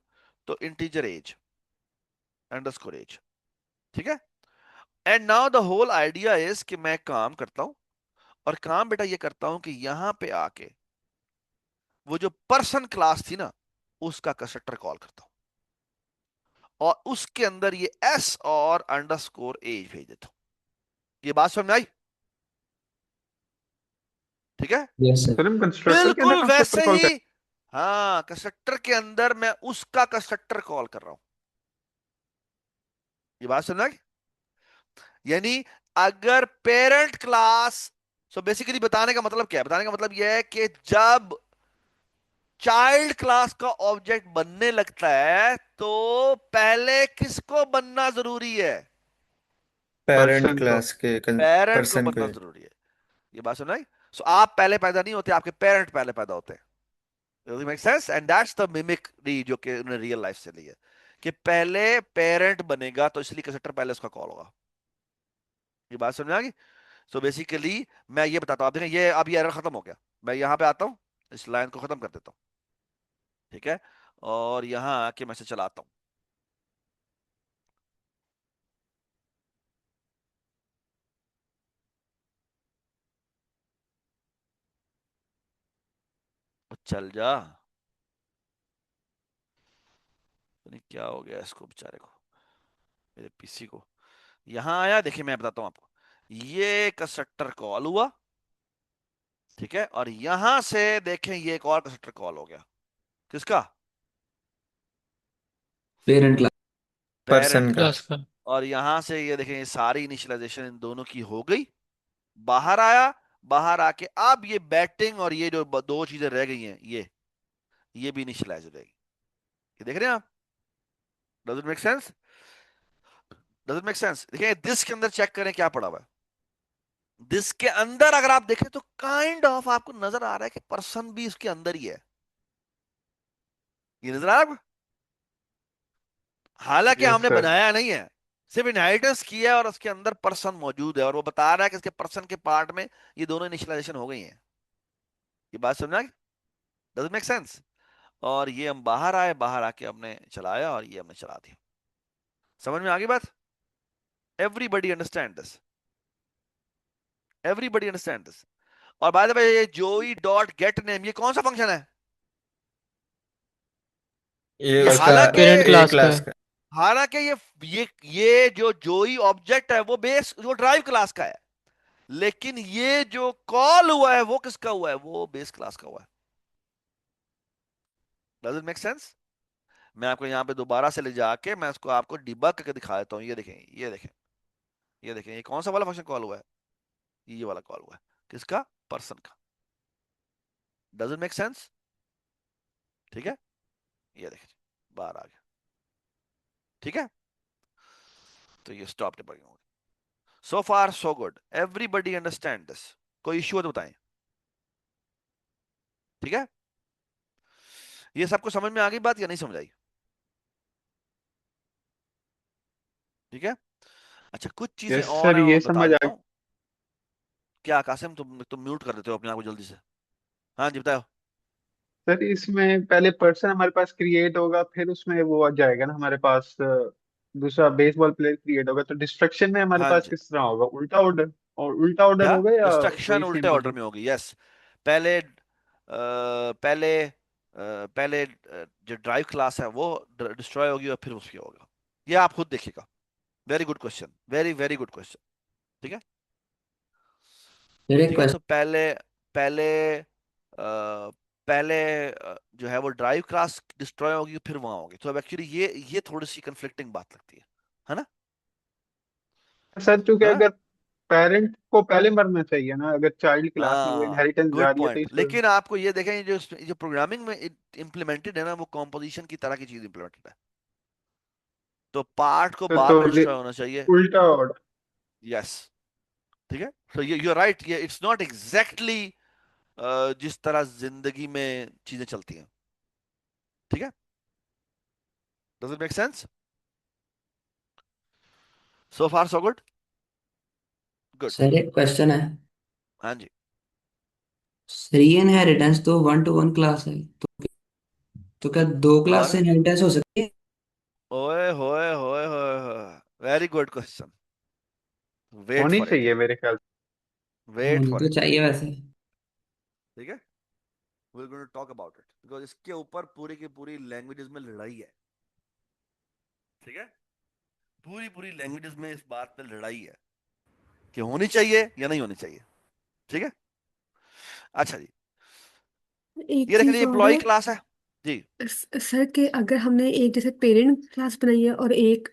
तो इंटीजर एज अंडरस्कोर एज। ठीक है, and now the whole idea is कि मैं काम करता हूं, और काम बेटा ये करता हूं कि यहां पे आके वो जो पर्सन क्लास थी ना उसका कंस्ट्रक्टर कॉल करता हूं, और उसके अंदर ये एस और अंडरस्कोर एज भेज देता हूं। ये बात समझ में आई? ठीक है, यस सर। सर हम कंस्ट्रक्टर के अंदर बिल्कुल कंस्ट्रक्टर वैसे कॉल ही। हाँ, कंस्ट्रक्टर के अंदर मैं उसका कंस्ट्रक्टर कॉल कर रहा हूं। ये बात समझ में आई? यानी अगर पेरेंट क्लास, सो बेसिकली बताने का मतलब क्या है? बताने का मतलब यह है कि जब चाइल्ड क्लास का ऑब्जेक्ट बनने लगता है तो पहले किसको बनना जरूरी है? पेरेंट पर्सन को। क्लास के पेरेंट को पर्सन बनना को। जरूरी है। ये बात सुना है? सो आप पहले पैदा नहीं होते, आपके पेरेंट पहले पैदा होते हैं। Does it make sense? And that's the mimicry जो कि उन्होंने रियल लाइफ से ली है, कि पहले पेरेंट बनेगा तो इसलिए कंस्ट्रक्टर पहले उसका कॉल होगा। ये बात समझ में आ गई? सो बेसिकली मैं ये बताता हूँ, आप देखें ये अब ये एरर खत्म हो गया। मैं यहाँ पे आता हूँ, इस लाइन को खत्म कर देता हूँ, ठीक है, और यहाँ आके मैं इसे चलाता हूँ। चल जा, पता नहीं क्या हो गया इसको बेचारे को, मेरे पीसी को। यहाँ आया, देखिए मैं बताता हूँ आपको, ये कंस्ट्रक्टर कॉल हुआ, ठीक है, और यहां से देखें ये एक और कंस्ट्रक्टर कॉल हो गया। किसका? Parent class. पेरेंट पर्सन का। का। क्लास का। और यहां से ये देखें, ये सारी इनिशियलाइजेशन इन दोनों की हो गई। बाहर आया, बाहर आके अब ये बैटिंग और ये जो दो चीजें रह गई हैं, ये भी इनिशियलाइज हो जाएगी। ये देख रहे हैं आप? Does it make sense? Does it make sense? देखिए दिस के अंदर चेक करें क्या पड़ा हुआ है। दिस के अंदर अगर आप देखें तो काइंड ऑफ आपको नजर आ रहा है कि पर्सन भी उसके अंदर ही है। ये नजर आ रहा है आपको? हालांकि यस हमने सर। बनाया नहीं है, सिर्फ इनहेरिटेंस किया है, और उसके अंदर पर्सन मौजूद है, और वो बता रहा है कि इसके पर्सन के पार्ट में ये दोनों इनिशियलाइजेशन हो गई हैं। ये बात समझा? Does make sense? और ये हम बाहर आए, बाहर आके हमने चलाया और ये हमने चला दिया। समझ में आ गई बात? Everybody understand this? Everybody understand this? और बाय द वे, ये जोई डॉट गेट नेम ये कौन सा फंक्शन है? ये ये उसका हालांकि पेरेंट ए क्लास का क्लास है। का। हालांकि ये जो ही ऑब्जेक्ट है वो बेस वो ड्राइव क्लास का है, लेकिन ये जो कॉल हुआ है वो किसका हुआ है, वो बेस क्लास का हुआ है। Does it make sense? मैं आपको यहाँ पे दोबारा से ले जाके मैं इसको आपको डिबग करके दिखा देता हूँ। ये देखें, ये देखें, ये देखें, ये कौन सा वाला फंक्शन कॉल हुआ है, ये वाला कॉल हुआ है, किसका, पर्सन का। Does it make sense? ठीक है, ये देखें बाहर आ गया। ठीक है, तो ये स्टॉप डिबगिंग हो गया। So far so good, everybody understand this? कोई इश्यू है तो बताएं। ठीक है, ये सबको समझ में आ गई बात या नहीं समझ आई? ठीक है, अच्छा कुछ चीजें यस और सर, हैं वो ये मैं बता समझ आ देता हूँ। क्या कासिम, तुम म्यूट कर देते हो अपने आप को जल्दी से? हाँ जी बताओ। सर इसमें पहले पर्सन हमारे पास क्रिएट होगा, फिर उसमें वो आ जाएगा ना हमारे पास दूसरा बेसबॉल प्लेयर क्रिएट होगा, तो डिस्ट्रक्शन में हमारे हाँ पास जी, किस तरह होगा, उल्टा ऑर्डर? और उल्टा ऑर्डर क्या होगा या डिस्ट्रक्शन वही उल्टे सेम ऑर्डर ऑर्डर? में होगी? यस, पहले पहले जो ड्राइव क्लास है वो डिस्ट्रॉय होगी और फिर उसकी होगा। ये आप खुद देखिएगा। Very good question, very very good question. ठीक है, फिर एक ठीक है, तो पहले पहले पहले जो है वो ड्राइव क्लास डिस्ट्रॉय होगी फिर वहां होगी। तो अब एक्चुअली ये थोड़ी सी कंफ्लिक्टिंग बात लगती है ना? सर चूंकि है ना? अगर पेरेंट को पहले मरना चाहिए ना, अगर चाइल्ड क्लास में वो हाँ, इनहेरिटेंस जा गुड रही है तो पॉइंट। इस वजह लेकिन आपको ये देखें, जो प्रोग्रामिंग में इम्प्लीमेंटेड है ना, वो कॉम्पोजिशन की तरह की चीज इम्प्लीमेंटेड है। तो पार्ट को से बाद तो में डिस्ट्रॉय होना चाहिए। उल्टा ऑर्डर। यस, ठीक है, तो यू राइट, ये इट्स नॉट एग्जैक्टली जिस तरह जिंदगी में चीजें चलती हैं। ठीक है, does it make sense? So far so good. Good. Sir एक क्वेश्चन है। हाँ जी। सर ये इनहेरिटेंस तो 1 to 1 क्लास है, तो क्या 2 क्लास और से इनहेरिटेंस हो सकती है? ओए होए होए होए, वेरी गुड क्वेश्चन। वेट होनी फॉर इट, चाहिए मेरे ख्याल वेट होनी फॉर तो इट। चाहिए वैसे। ठीक है, we are going to talk about it because इसके ऊपर पूरी की पूरी लैंग्वेजेस में लड़ाई है। ठीक है, पूरी पूरी लैंग्वेजेस में इस बात पे लड़ाई है कि होनी चाहिए या नहीं होनी चाहिए। ठीक है, अच्छा जी, एक ये देख लीजिए चीज और एम्प्लॉय है क्लास है जी। सर के अगर हमने एक जैसे पेरेंट क्लास बनाई है और एक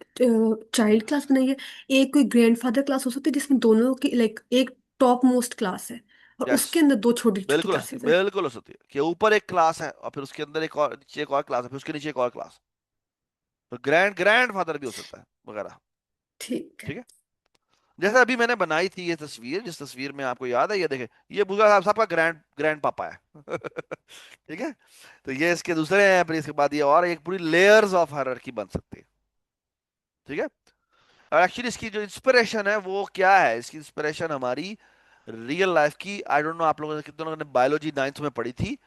चाइल्ड क्लास बनाई है, एक कोई ग्रैंडफादर क्लास हो सकती है जिसमें दोनों की लाइक एक टॉप मोस्ट क्लास है और यस, उसके अंदर दो छोटी छोटी बिल्कुल हो सकती है, क्लासेस हैं। बिल्कुल हो सकती है कि ऊपर एक क्लास है और फिर उसके अंदर एक और, नीचे एक और क्लास है, फिर उसके नीचे एक और क्लास। तो ग्रैंड फादर भी हो सकता है वगैरह। ठीक है। ठीक है, जैसे अभी मैंने बनाई थी ये तस्वीर, जिस तस्वीर में आपको याद है, ये देखे, ये बुआ साहब सबका ग्रैंड ग्रैंड पापा है। ठीक है, तो ये इसके दूसरे हैं, फिर इसके बाद ये और एक पूरी लेयर्स ऑफ हायरार्की बन सकती है। ठीक है, और एक्चुअली इसकी जो इंस्पिरेशन है वो क्या है, इसकी इंस्पिरेशन हमारी रियल लाइफ की, आई डोंट नो आप लोगों ने कितने लोगों ने बायोलॉजी 9th में पढ़ी थी,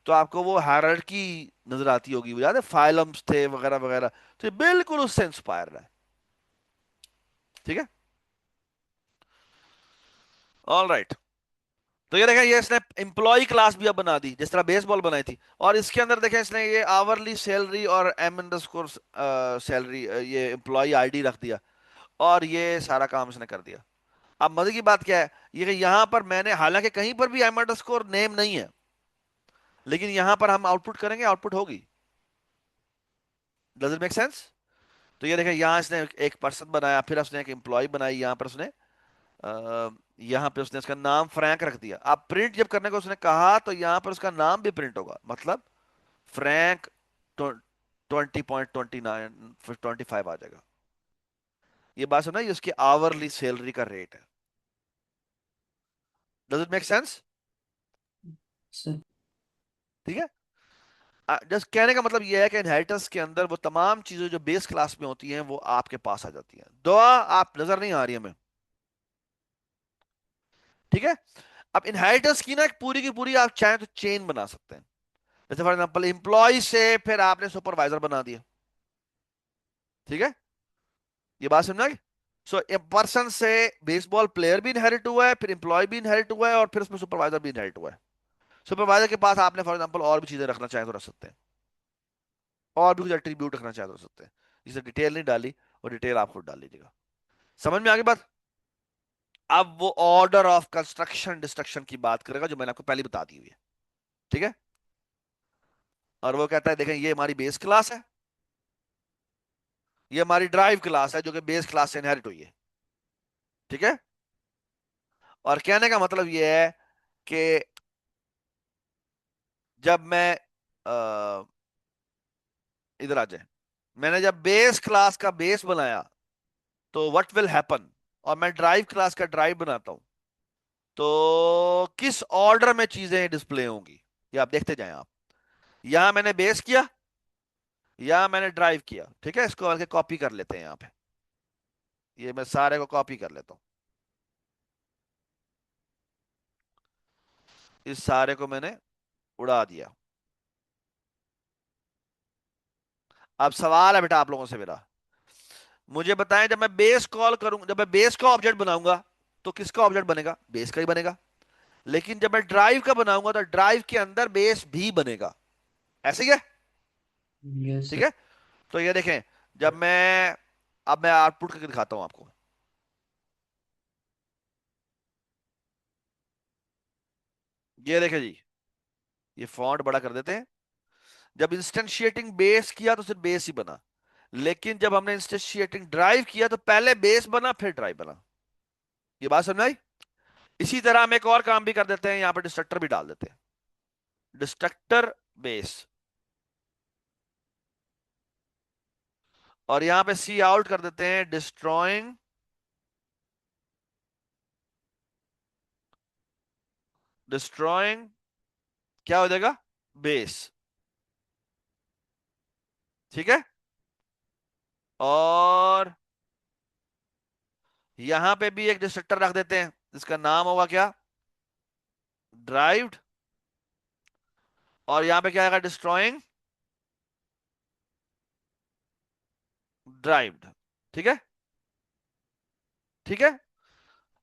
तो आपको वो हायरार्की नजर आती होगी, वो याद है फाइलम्स थे वगैरह वगैरह, तो ये बिल्कुल उससे इंस्पायर्ड है। ठीक है, ऑल राइट। तो ये देखें, ये इसने एम्प्लॉय क्लास भी अब बना दी जिस तरह बेसबॉल बनाई थी, और इसके अंदर देखें इसने ये आवरली सैलरी और एम अंडरस्कोर सैलरी, ये एम्प्लॉय आईडी रख दिया, और ये सारा काम इसने कर दिया। अब मजे की बात क्या है, ये कि यहां पर मैंने, हालांकि कहीं पर भी एम अंडरस्कोर नेम नहीं है, लेकिन यहां पर हम आउटपुट करेंगे, आउटपुट होगी। Does it make sense? तो ये देखें, यहाँ इसने एक पर्सन बनाया, फिर उसने एक एम्प्लॉय बनाई, यहाँ पर उसने यहाँ पे उसने उसका नाम फ्रैंक रख दिया। अब प्रिंट जब करने को उसने कहा तो यहाँ पर उसका नाम भी प्रिंट होगा, मतलब फ्रैंक 20.29 फिर 25 आ जाएगा। ये बात सुना, ये उसकी आवरली सैलरी का रेट है। Does it make sense? Sir ठीक है, जस्ट कहने का मतलब ये है कि इनहेरिटेंस के अंदर वो तमाम चीजें जो बेस क्लास में होती हैं वो आपके पास आ जाती हैं। दुआ आप नजर नहीं आ रही हमें? ठीक है, अब इनहेरिटेंस की ना एक पूरी की पूरी आप चाहें तो चेन बना सकते हैं। जैसे फॉर एग्जांपल एम्प्लॉय से फिर आपने सुपरवाइजर बना दिया। ठीक है, ये बात समझना? सो ए पर्सन से बेसबॉल प्लेयर भी इनहेरिट हुआ है, फिर एम्प्लॉय भी इनहेरिट हुआ है, और फिर उसमें सुपरवाइजर भी इनहेरिट हुआ है। सुपरवाइजर के पास आपने फॉर एग्जांपल और भी चीजें रखना चाहें तो रख सकते हैं। और भी कुछ एट्रीब्यूट रखना चाहते हो सकते हैं, जिसे डिटेल नहीं डाली, और डिटेल आप खुद डाल लीजिएगा। समझ में आगे बात? अब वो ऑर्डर ऑफ कंस्ट्रक्शन डिस्ट्रक्शन की बात करेगा जो मैंने आपको पहले बता दी हुई है, ठीक है। और वो कहता है देखें ये हमारी बेस क्लास है, ये हमारी ड्राइव क्लास है जो कि बेस क्लास से इनहेरिट हुई है, ठीक है। और कहने का मतलब ये है कि जब मैं इधर आ जाए, मैंने जब बेस क्लास का बेस बनाया तो व्हाट विल हैपन, और मैं ड्राइव क्लास का ड्राइव बनाता हूं तो किस ऑर्डर में चीजें डिस्प्ले होंगी, ये आप देखते जाएं। आप यहां मैंने बेस किया, यहां मैंने ड्राइव किया, ठीक है। इसको आगे कॉपी कर लेते हैं, यहां पे ये मैं सारे को कॉपी कर लेता हूं, इस सारे को मैंने उड़ा दिया। अब सवाल है बेटा आप लोगों से मेरा, मुझे बताएं जब मैं बेस कॉल करूंगा, जब मैं बेस का ऑब्जेक्ट बनाऊंगा तो किसका ऑब्जेक्ट बनेगा, बेस का ही बनेगा। लेकिन जब मैं ड्राइव का बनाऊंगा तो ड्राइव के अंदर बेस भी बनेगा, ऐसे ही है, यस ठीक सर। है। तो ये देखें, जब मैं अब मैं आउटपुट करके दिखाता हूं आपको, ये देखें जी, ये फॉन्ट बड़ा कर देते हैं। जब इंस्टेंशिएटिंग बेस किया तो सिर्फ बेस ही बना, लेकिन जब हमने इंस्टेंशिएटिंग ड्राइव किया तो पहले बेस बना फिर ड्राइव बना। ये बात समझ आई? इसी तरह हम एक और काम भी कर देते हैं, यहां पर डिस्ट्रक्टर भी डाल देते हैं, डिस्ट्रक्टर बेस, और यहां पे सी आउट कर देते हैं डिस्ट्रॉइंग डिस्ट्रॉइंग क्या हो जाएगा, बेस, ठीक है। और यहां पे भी एक डिस्ट्रक्टर रख देते हैं जिसका नाम होगा क्या, ड्राइव्ड, और यहां पे क्या आएगा, डिस्ट्रॉइंग ड्राइव्ड, ठीक है, ठीक है।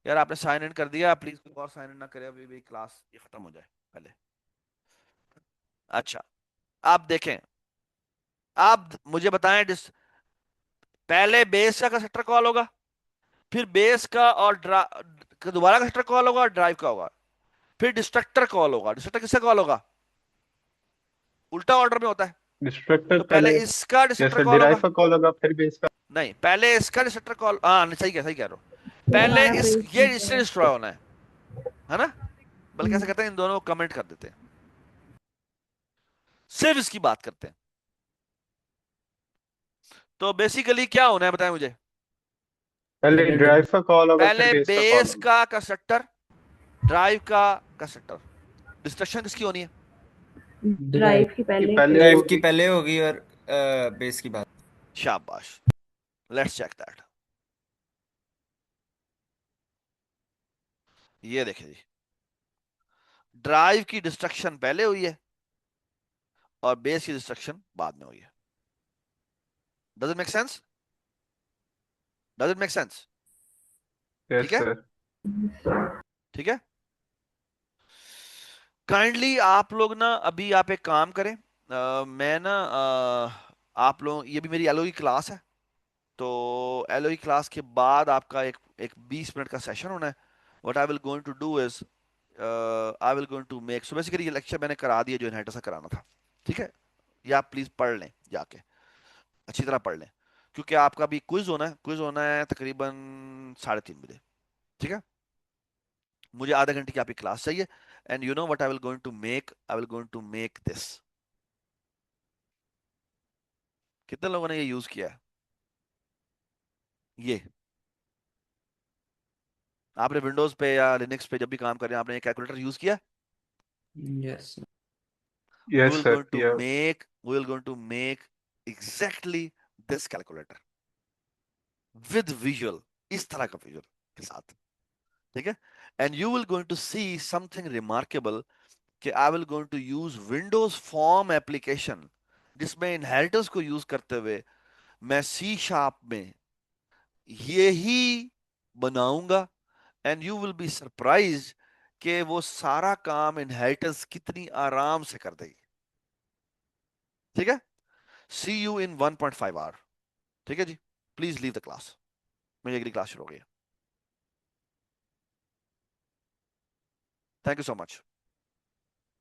यार आपने साइन इन कर दिया, प्लीज कोई और साइन इन ना करे, अभी भी क्लास ये खत्म हो जाए पहले। अच्छा, आप देखें, आप मुझे बताएं पहले बेस का कंस्ट्रक्टर कॉल होगा, फिर बेस का और दोबारा कंस्ट्रक्टर कॉल होगा और ड्राइव का होगा, फिर डिस्ट्रक्टर कॉल होगा। डिस्ट्रक्टर किसका कॉल होगा, उल्टा ऑर्डर में होता है। डिस्ट्रक्टर तो पहले पहले इसका डिस्ट्रक्टर जैसे कॉल डिराइव होगा, का कॉल होगा फिर बेस का। नहीं पहले इसका डिस्ट्रक्टर कॉल, हाँ नहीं, सही कह रहे हो। फिर पहले हमारा इस बेस ये बनता इससे है। डिस्ट्रॉय होना है ना। बल्कि ऐसा करते हैं इन दोनों को कमेंट कर देते हैं, सिर्फ इसकी बात करते हैं। तो बेसिकली क्या होना है बताएं मुझे, पहले पहले ड्राइव का कॉल होगा फिर पहले बेस का कॉल बेस होगा। का कंस्ट्रक्टर, ड्राइव का कंस्ट्रक्टर, डिस्ट्रक्शन किसकी होनी है, ड्राइव की कि पहले पहले फिर ड्राइव की होगी। पहले होगी और बेस की बाद। शाबाश, लेट्स चेक दैट। ये देखिए जी, ड्राइव की डिस्ट्रक्शन पहले हुई है और बेस की डिस्ट्रक्शन बाद में हुई है। Does it make sense, does it make sense, yes ठीक है, सर। ठीक है। काइंडली आप लोग ना अभी आप एक काम करें, मैं ना आप लोग, ये भी मेरी एलओई क्लास है, तो एलओई क्लास के बाद आपका एक एक 20 मिनट का सेशन होना है। What I will going to do is, I will going to make, so basically ये लेक्चर मैंने करा दिया जो इनहेरिटेंस का कराना था, ठीक है। ये आप प्लीज पढ़ लें जाके, अच्छी तरह पढ़ लें, क्योंकि आपका भी क्विज होना है तकरीबन 3:30 बजे, ठीक है। मुझे आधा घंटे की आपकी क्लास चाहिए, and you know what I will going to make, I will going to make this. कितने लोगों ने ये यूज किया है, ये आपने विंडोज पे या लिनक्स पे जब भी काम कर रहे हैं आपने ये कैलकुलेटर यूज किया? Yes we yes will sir going to किया। make we will going to make exactly this calculator with visual, इस तरह का visual के साथ, ठीक है। and you will going to see something remarkable कि I will going to use Windows Form application जिसमें inheritance को यूज करते हुए मैं C sharp में ये ही बनाऊंगा, and you will be surprise कि वो सारा काम इनहेरिटेंस कितनी आराम से कर देगी, ठीक है। सी यू इन 1.5 आवर। ठीक है जी, प्लीज लीव द क्लास। मेरी अगली क्लास शुरू हो गई है। Thank you so much.